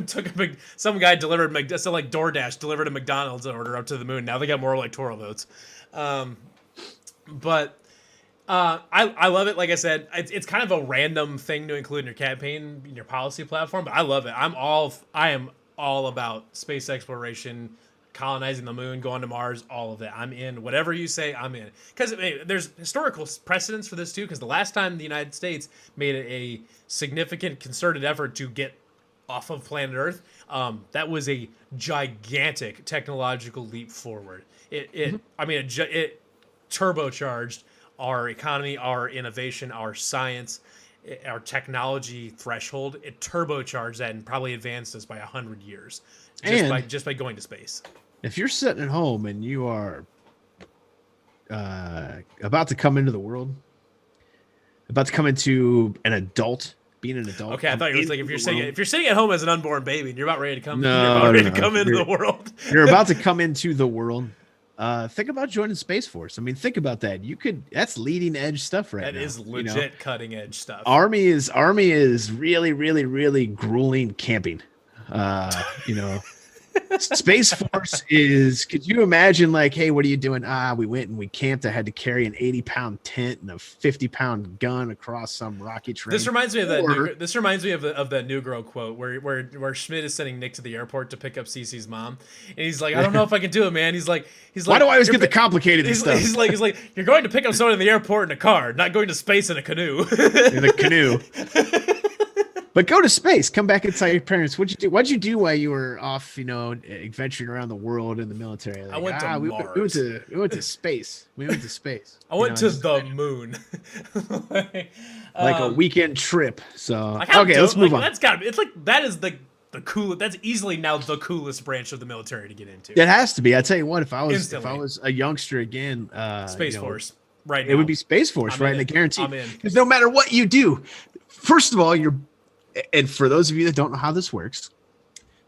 took some guy delivered, so like DoorDash delivered a McDonald's order up to the moon. Now they got more electoral votes. But I love it. Like I said, it's kind of a random thing to include in your campaign, in your policy platform, but I love it. I am all about space exploration, colonizing the moon, going to Mars, all of it. I'm in. Whatever you say, I'm in. Because there's historical precedence for this too. Because the last time the United States made a significant concerted effort to get off of planet Earth, that was a gigantic technological leap forward. It turbocharged our economy, our innovation, our science, our technology threshold. It turbocharged that and probably advanced us by 100 years just by going to space. If you're sitting at home and you are about to come into the world, about to come into being an adult. Okay, I thought you were like if you're sitting at home as an unborn baby and you're about ready to come, into the world. You're about to come into the world. Think about joining Space Force. I mean, think about that. That's leading edge stuff right now. That is legit cutting edge stuff. Army is really, really, really grueling camping. Space Force is, could you imagine like, hey, what are you doing? We went and we camped. I had to carry an 80-pound tent and a 50-pound gun across some rocky terrain. This reminds me of the Negro quote where Schmidt is sending Nick to the airport to pick up Cece's mom, and he's like, I don't know if I can do it, man. He's like, why do I always get the complicated stuff? He's like, you're going to pick up someone in the airport in a car, not going to space in a canoe. In a canoe. But go to space. Come back and tell your parents what'd you do. What'd you do while you were off, adventuring around the world in the military? Like, I went to Mars. We went to space. We went to space. I went to the moon. like a weekend trip. So let's move on. That's gotta be. It's like that is the coolest. That's easily now the coolest branch of the military to get into. It has to be. I tell you what. If I was a youngster again, Space Force. Right. It would be Space Force, right? And I guarantee. I'm in. Because no matter what you do, first of all, and for those of you that don't know how this works,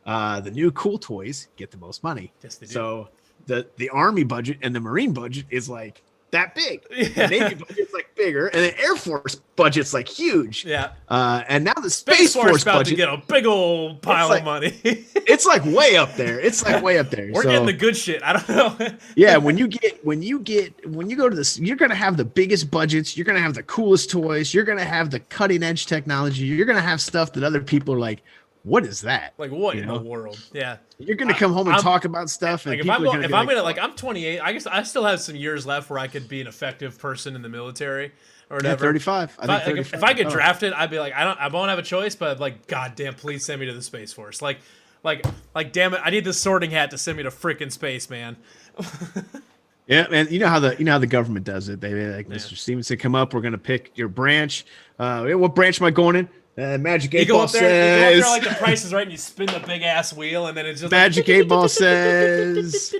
the new cool toys get the most money. Yes, they do. So the Army budget and the Marine budget is like that big. Yeah. The Navy budget's like bigger, and the Air Force budget's like huge. Yeah. And now the Space Force about budget, to get a big old pile of money. It's like way up there. We're getting the good shit. I don't know. Yeah, when you go to this, you're gonna have the biggest budgets. You're gonna have the coolest toys. You're gonna have the cutting edge technology. You're gonna have stuff that other people are like, what is that? Like what in the world? Yeah. You're gonna come home and talk about stuff. And I'm 28, I guess I still have some years left where I could be an effective person in the milariy or whatever. 35. If I get drafted, I'd be like, I won't have a choice, but like, goddamn, please send me to the Space Force. Like, damn it, I need this sorting hat to send me to frickin' space, man. Yeah, man. You know how the government does it. They like, Mr. Stevenson, come up. We're gonna pick your branch. What branch am I going in? Magic 8 Ball says. You go up there like the Price is Right, and you spin the big ass wheel, and then it's just Magic 8 Ball says.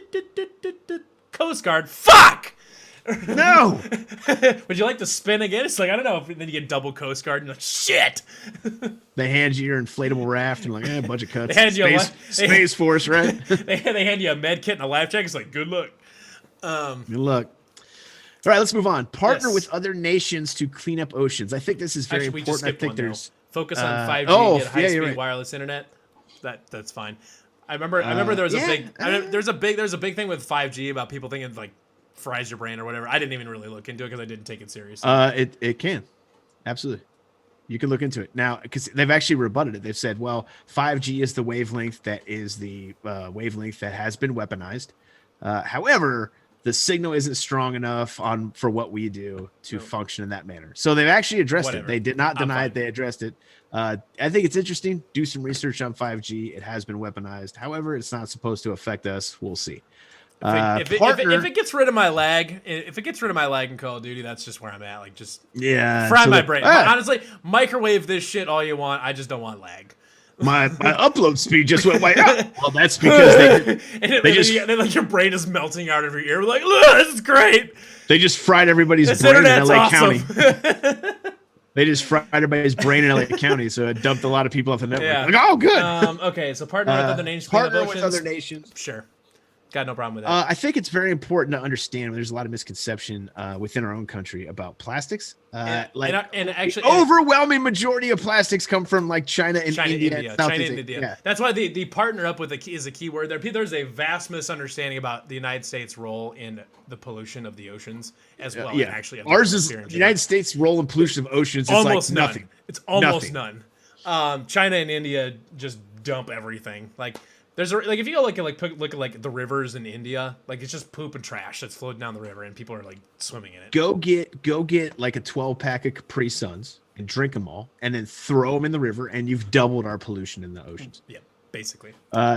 Coast Guard. Fuck. No. Would you like to spin again? It's like, I don't know. Then you get double Coast Guard, and you're like, shit. They hand you your inflatable raft, and like, budget cuts. They hand you Space Force, right? they hand you a med kit and a life jacket. It's like, good luck. Good luck. All right, let's move on. Partner with other nations to clean up oceans. I think this is very important. I think there's focus on 5G, get high-speed wireless internet. That's fine. I remember there was a big thing with 5G about people thinking like fries your brain or whatever. I didn't even really look into it because I didn't take it seriously. It can, absolutely. You can look into it now because they've actually rebutted it. They've said, well, 5G is the wavelength that is the wavelength that has been weaponized. However, the signal isn't strong enough for what we do to function in that manner. So they've actually addressed it. They did not deny it. They addressed it. I think it's interesting. Do some research on 5G. It has been weaponized. However, it's not supposed to affect us. We'll see. If it gets rid of my lag, in Call of Duty, that's just where I'm at. Like, just fry my brain. Honestly, microwave this shit all you want. I just don't want lag. My upload speed just went way up. Well, that's because like your brain is melting out of your ear. Like, this is great. They just fried everybody's brain in LA County. They just fried everybody's brain in LA County, so it dumped a lot of people off the network. Yeah. Like, oh, good. Okay, so partner with other nations. Partner with other nations. Sure. Got no problem with that. I think it's very important to understand there's a lot of misconception within our own country about plastics. Actually, overwhelming majority of plastics come from like China and India. Yeah. That's why the partner up with is a key word there. There's a vast misunderstanding about the United States' role in the pollution of the oceans as well. Yeah, actually, ours is the United States' role in pollution of oceans is almost like nothing. It's almost none. China and India just dump everything. Like there's like if you go look at like the rivers in India, like it's just poop and trash that's floating down the river, and people are like swimming in it. Go get like a 12-pack of Capri Suns and drink them all, and then throw them in the river, and you've doubled our pollution in the oceans. Yeah, basically.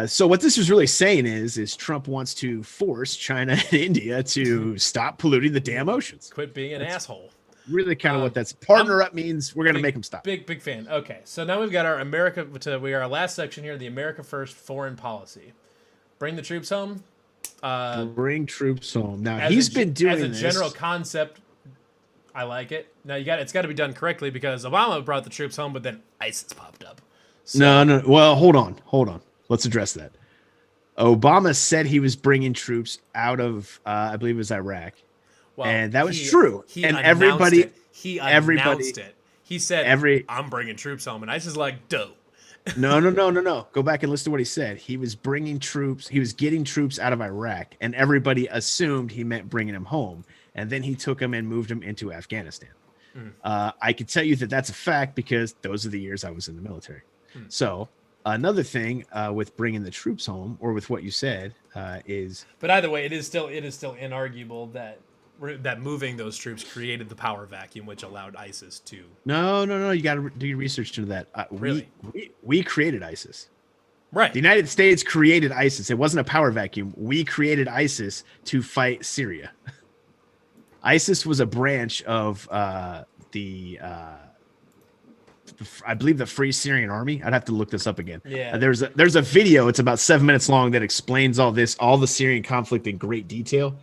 So what this is really saying is Trump wants to force China and India to stop polluting the damn oceans. Quit being an asshole. Really kind of what that's partner up means. We're going to make them stop. Big fan. Okay. So now we've got our our last section here, the America First foreign policy. Bring the troops home. Bring troops home. Now he's been doing this. As a general concept, I like it. Now it's got to be done correctly because Obama brought the troops home, but then ISIS popped up. So, no. Well, hold on. Let's address that. Obama said he was bringing troops out of, I believe it was Iraq. Well, and that was true. And everybody announced it. He said, I'm bringing troops home. And I was like, dope. No. Go back and listen to what he said. He was bringing troops. He was getting troops out of Iraq. And everybody assumed he meant bringing them home. And then he took them and moved them into Afghanistan. I can tell you that that's a fact because those are the years I was in the military. So another thing with bringing the troops home, or with what you said, is. But either way, it is still inarguable that moving those troops created the power vacuum, which allowed ISIS to. No. You got to do your research into that. Really? We created ISIS. Right. The United States created ISIS. It wasn't a power vacuum. We created ISIS to fight Syria. ISIS was a branch of I believe the Free Syrian Army. I'd have to look this up again. Yeah. There's a video. It's about 7 minutes long that explains all the Syrian conflict in great detail.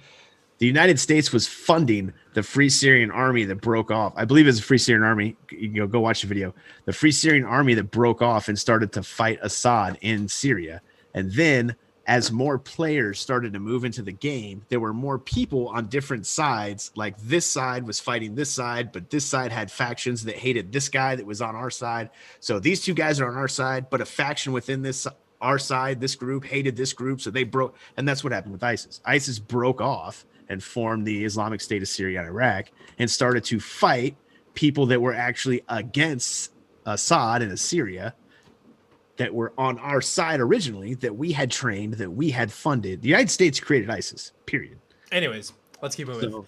The United States was funding the Free Syrian Army that broke off. I believe it's a Free Syrian Army. You go watch the video. The Free Syrian Army that broke off and started to fight Assad in Syria. And then as more players started to move into the game, there were more people on different sides. Like this side was fighting this side, but this side had factions that hated this guy that was on our side. So these two guys are on our side, but a faction within our side, this group hated this group. So they broke. And that's what happened with ISIS. ISIS broke off and formed the Islamic State of Syria and Iraq and started to fight people that were actually against Assad and Syria that were on our side originally, that we had trained, that we had funded. The United States created ISIS, period. Anyways, let's keep moving. So,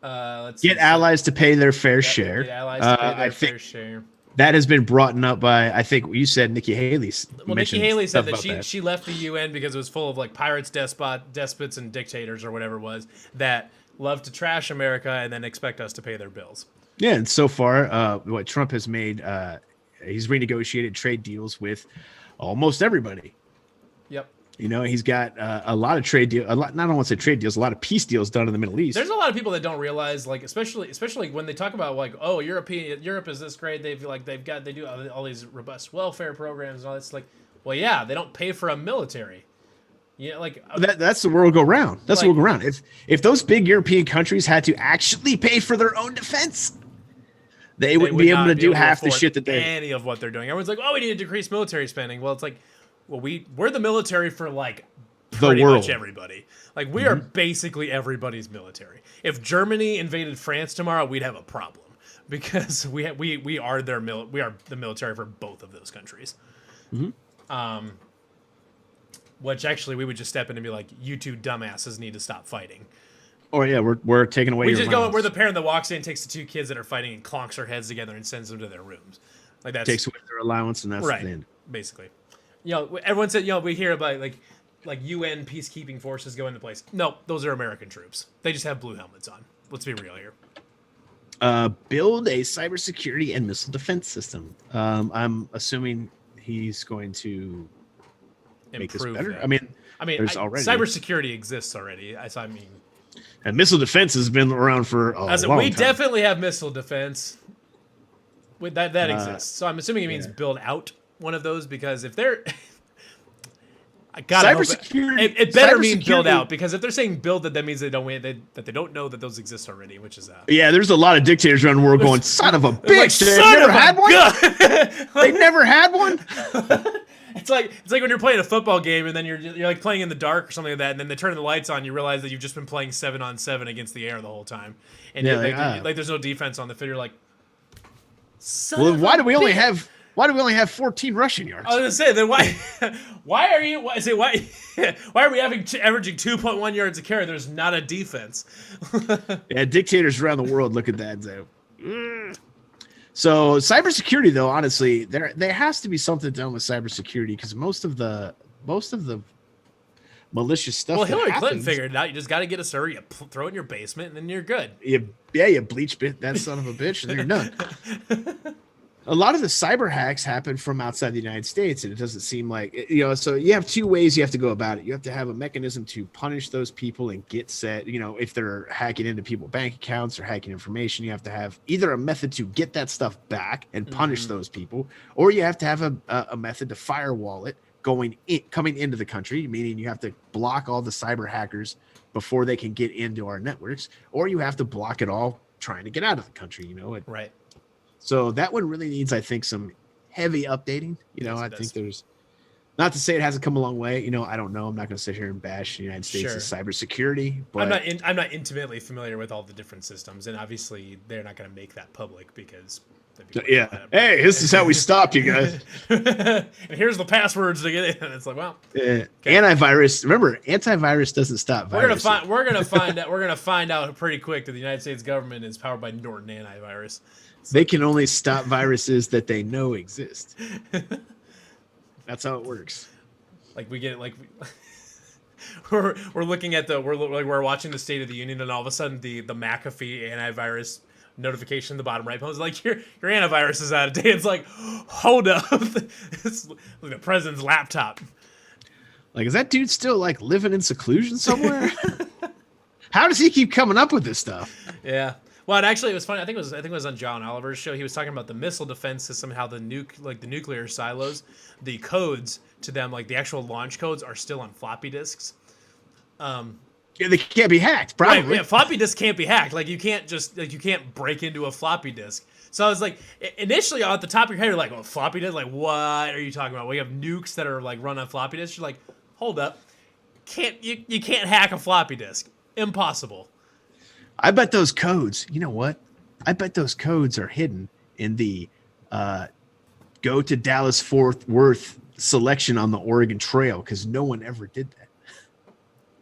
let's get allies to pay their fair share. Get allies to pay their fair share. That has been brought up by, I think you said Nikki Haley. Well, Nikki Haley said that she left the UN because it was full of like pirates, despots, and dictators or whatever it was that love to trash America and then expect us to pay their bills. Yeah, and so far, what Trump has made, he's renegotiated trade deals with almost everybody. Yep. You know, he's got a lot of trade deals. I don't want to say trade deals, a lot of peace deals done in the Middle East. There's a lot of people that don't realize, like, especially when they talk about like, oh, Europe is this great. They do all these robust welfare programs and all this. Like, well, yeah, they don't pay for a military. Yeah, like that's the world go round. That's the world go round. If those big European countries had to actually pay for their own defense, they wouldn't be able to do half the shit that any of what they're doing. Everyone's like, oh, we need to decrease military spending. Well, it's like, well, we're the military for like pretty much everybody. Like we are basically everybody's military. If Germany invaded France tomorrow, we'd have a problem because we are we are the military for both of those countries. Which actually we would just step in and be like, you two dumbasses need to stop fighting. Oh yeah, we're taking away. We're the parent that walks in, takes the two kids that are fighting, and clonks their heads together and sends them to their rooms. Like that takes away their allowance, and that's right. The end. Basically, everyone said, we hear about like UN peacekeeping forces go into place. No, those are American troops. They just have blue helmets on. Let's be real here. Build a cybersecurity and missile defense system. I'm assuming he's going to make this better. That. I mean, cybersecurity exists already. And missile defense has been around for a long time. We definitely have missile defense. That exists. So I'm assuming it means build out one of those, because if they're I gotta hope Cybersecurity. it better mean build out, because if they're saying build it, that means they don't that they don't know that those exist already, which is yeah. There's a lot of dictators around the world going, son of a bitch. Like, they never had one. They never had one. It's like when you're playing a football game and then you're like playing in the dark or something like that, and then they turn the lights on, you realize that you've just been playing 7-on-7 against the air the whole time, and like there's no defense on the field. You're like, well, why do we only have 14 rushing yards? I was gonna say, then why are we averaging 2.1 yards a carry? There's not a defense. Yeah, dictators around the world look at that and say, mm. So cybersecurity, though, honestly, there has to be something done with cybersecurity, because most of the malicious stuff. Well, Hillary Clinton figured it out. You just got to get a server, you throw it in your basement, and then you're good. You bleach that son of a bitch, and you're done. A lot of the cyber hacks happen from outside the United States, and it doesn't seem like, so you have two ways you have to go about it. You have to have a mechanism to punish those people and get set, if they're hacking into people's bank accounts or hacking information, you have to have either a method to get that stuff back and punish those people, or you have to have a method to firewall it coming into the country, meaning you have to block all the cyber hackers before they can get into our networks, or you have to block it all trying to get out of the country, Right. So that one really needs, I think, some heavy updating. I think there's, not to say it hasn't come a long way. I don't know. I'm not going to sit here and bash the United States' cybersecurity. But I'm not intimately familiar with all the different systems, and obviously they're not going to make that public because. Yeah. Hey, this is how we stop you guys. And here's the passwords to get in. It's like, well, okay. Antivirus. Remember, antivirus doesn't stop virus. We're gonna find out pretty quick that the United States government is powered by Norton Antivirus. They can only stop viruses that they know exist. That's how it works. Like we get we're looking at we're watching the State of the Union, and all of a sudden the McAfee antivirus notification in the bottom right post like your antivirus is out of date. It's like, hold up, it's like the president's laptop. Like, is that dude still living in seclusion somewhere? How does he keep coming up with this stuff? Yeah. Well, and actually, it was funny. I think it was on John Oliver's show. He was talking about the missile defense system, how the nuclear silos, the codes to them, the actual launch codes, are still on floppy disks. Yeah, they can't be hacked. Probably. Right, yeah, floppy disks can't be hacked. You can't just you can't break into a floppy disk. So I was like, initially at the top of your head, you're like, "Oh, floppy disk? What are you talking about? We have nukes that are run on floppy disks." You're like, "Hold up, you can't hack a floppy disk. Impossible." I bet those codes, you know what? I bet those codes are hidden in the go to Dallas-Fort Worth selection on the Oregon Trail, because no one ever did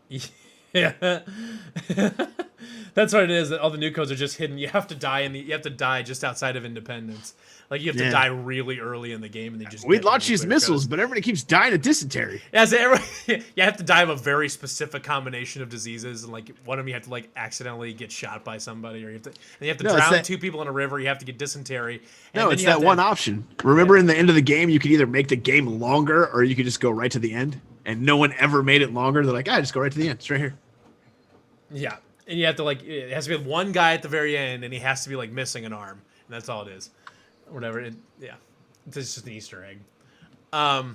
that. Yeah. That's what it is. All the new codes are just hidden. You have to die just outside of Independence. You have to die really early in the game, and they just we'd launch these missiles, but everybody keeps dying of dysentery. Yeah, you have to die of a very specific combination of diseases, and one of them you have to accidentally get shot by somebody, or you have to drown two people in a river. You have to get dysentery. No, it's that one option. Remember, in the end of the game, you could either make the game longer, or you could just go right to the end. And no one ever made it longer. They're like, just go right to the end. It's right here. Yeah, and you have to it has to be one guy at the very end, and he has to be missing an arm, and that's all it is. Whatever. It's just an Easter egg. All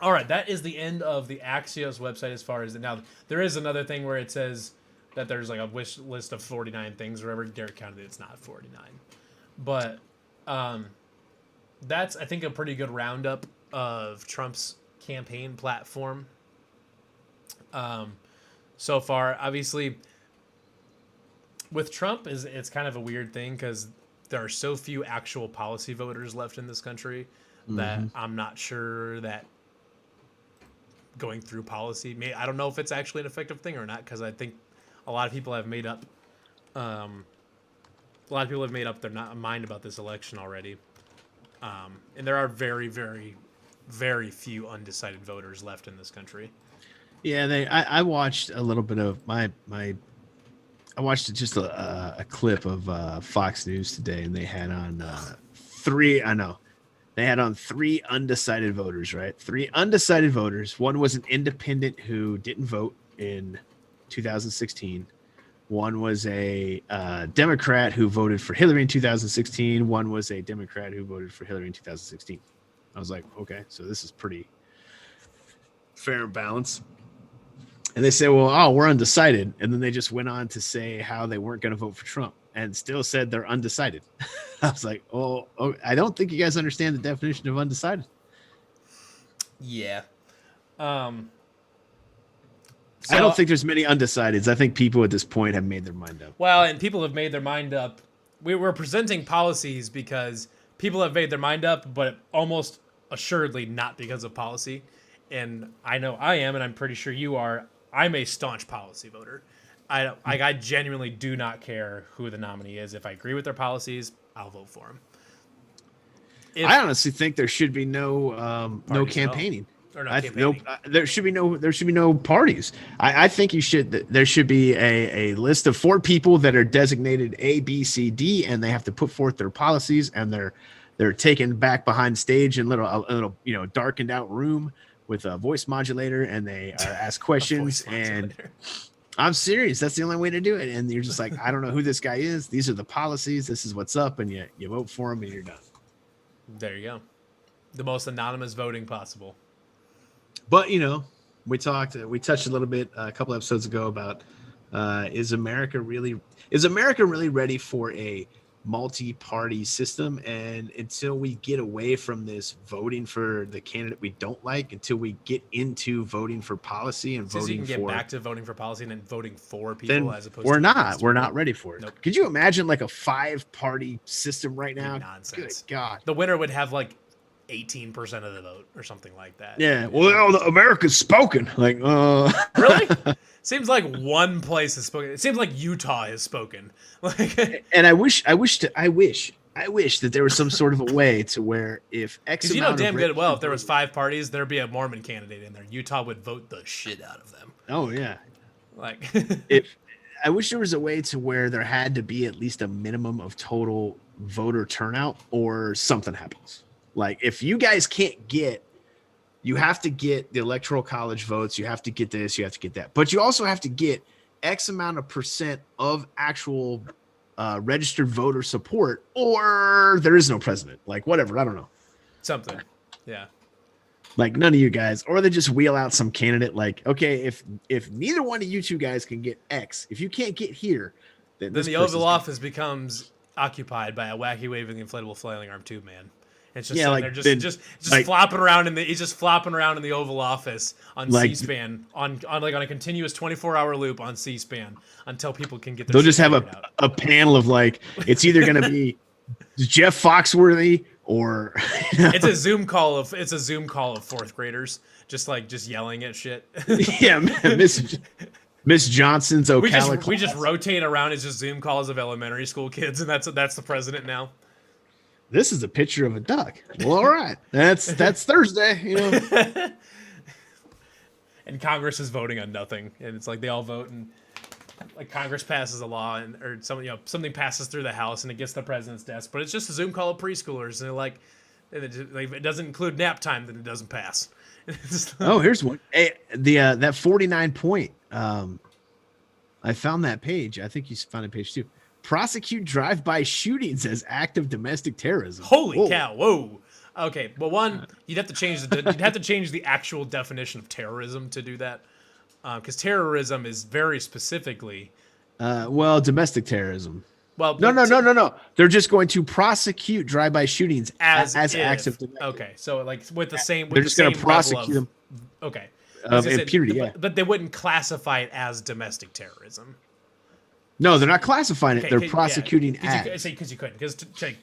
right, that is the end of the Axios website. As far as now, there is another thing where it says that there's a wish list of 49 things. Wherever Derek counted it, it's not 49, but that's, I think, a pretty good roundup of Trump's campaign platform. So far, obviously, with Trump, it's kind of a weird thing because there are so few actual policy voters left in this country that I'm not sure that going through policy, I don't know if it's actually an effective thing or not, because I think a lot of people have made up their mind about this election already, and there are very, very, very few undecided voters left in this country. Yeah, I watched a little bit of I watched just a clip of Fox News today, and they had on three undecided voters, right? 3 undecided voters. One was an independent who didn't vote in 2016. One was a Democrat who voted for Hillary in 2016. One was a Democrat who voted for Hillary in 2016. I was like, okay, so this is pretty fair and balanced. And they say, well, oh, we're undecided. And then they just went on to say how they weren't going to vote for Trump and still said they're undecided. I was like, oh, I don't think you guys understand the definition of undecided. Yeah. I don't think there's many undecideds. I think people at this point have made their mind up. Well, and people have made their mind up. We're presenting policies because people have made their mind up, but almost assuredly not because of policy. And I know I am, and I'm pretty sure you are. I'm a staunch policy voter. I genuinely do not care who the nominee is. If I agree with their policies, I'll vote for them. I honestly think there should be no campaigning. Or no campaigning. There should be no parties. I think there should be a list of 4 people that are designated A, B, C, D, and they have to put forth their policies, and they're taken back behind stage in a little darkened out room with a voice modulator, and they are asked questions. And I'm serious. That's the only way to do it. And you're just like, I don't know who this guy is. These are the policies. This is what's up, and you vote for him, and you're done. There you go. The most anonymous voting possible. But we touched a little bit a couple episodes ago about is America really ready for a multi-party system? And until we get away from this voting for the candidate we don't like, until we get into voting for policy and voting for, you can get back to voting for policy and then voting for people as opposed we're to not ready for it. Nope. Could you imagine like a 5-party system right now? Nonsense. Good God. The winner would have like 18% of the vote or something like that. Yeah. Well, America's spoken. Like, really? Seems like one place has spoken. It seems like Utah has spoken. Like, and I wish that there was some sort of a way to where if X amount damn good well, if there was 5 parties, there'd be a Mormon candidate in there. Utah would vote the shit out of them. Oh yeah. Like, I wish there was a way to where there had to be at least a minimum of total voter turnout or something happens. Like if you guys can't get, you have to get the electoral college votes, you have to get this, you have to get that, but you also have to get X amount of percent of actual registered voter support, or there is no president. Like whatever, I don't know. Something, yeah. Like none of you guys, or they just wheel out some candidate. Like, okay, if neither one of you 2 guys can get X, if you can't get here, then the Oval Office becomes occupied by a wacky waving inflatable flailing arm tube man. It's just they're just flopping around he's just flopping around in the Oval Office on C-SPAN on a continuous 24-hour loop on C-SPAN until people can get their. They'll just have a panel of like it's either going to be Jeff Foxworthy or it's a Zoom call of 4th graders just yelling at shit. Yeah, Miss Johnson's Ocala. We just rotate around as just Zoom calls of elementary school kids, and that's the president now. This is a picture of a duck. Well, all right. That's Thursday, And Congress is voting on nothing. And it's like they all vote and like Congress passes a law or something passes through the House and it gets to the president's desk, but it's just a Zoom call of preschoolers and they're like if it doesn't include nap time, then it doesn't pass. Oh, here's one. Hey, that 49 point. I found that page. I think you found a page too. Prosecute drive-by shootings as act of domestic terrorism. Holy cow! Whoa. Okay, well, one, you'd have to change the actual definition of terrorism to do that, because terrorism is very specifically. Domestic terrorism. Well, no. They're just going to prosecute drive-by shootings as acts of domestic. Okay, so like with the same. They're just going to prosecute them. Okay. Of impunity, but they wouldn't classify it as domestic terrorism. No, they're not classifying it. They're prosecuting acts. Because you couldn't. Because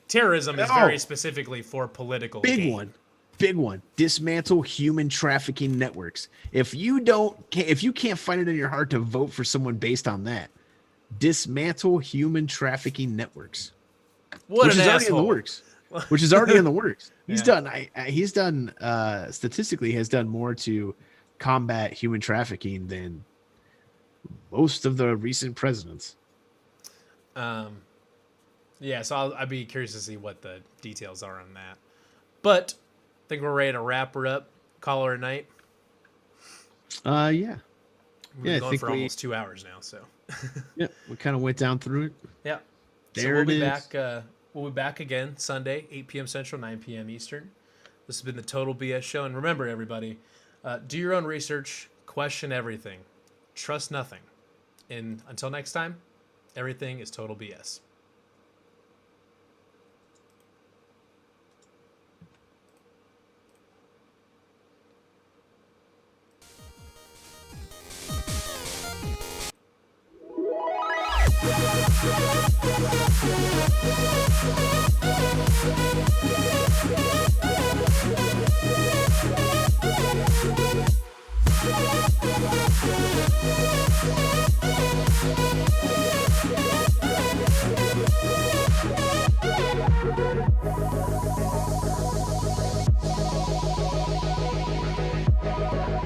terrorism is very specifically for political gain. Big one. Dismantle human trafficking networks. If you can't find it in your heart to vote for someone based on that, dismantle human trafficking networks. Which is already in the works. Which is already in the works. He's done. Statistically has done more to combat human trafficking than most of the recent presidents. So I'd be curious to see what the details are on that. But I think we're ready to wrap her up. Call her a night. Yeah. We've been going for almost 2 hours now, so. Yeah, we kind of went down through it. Yeah. We'll be back. We'll be back again Sunday, 8 p.m. Central, 9 p.m. Eastern. This has been the Total BS Show, and remember, everybody, Do your own research, question everything, trust nothing. And until next time, everything is total BS.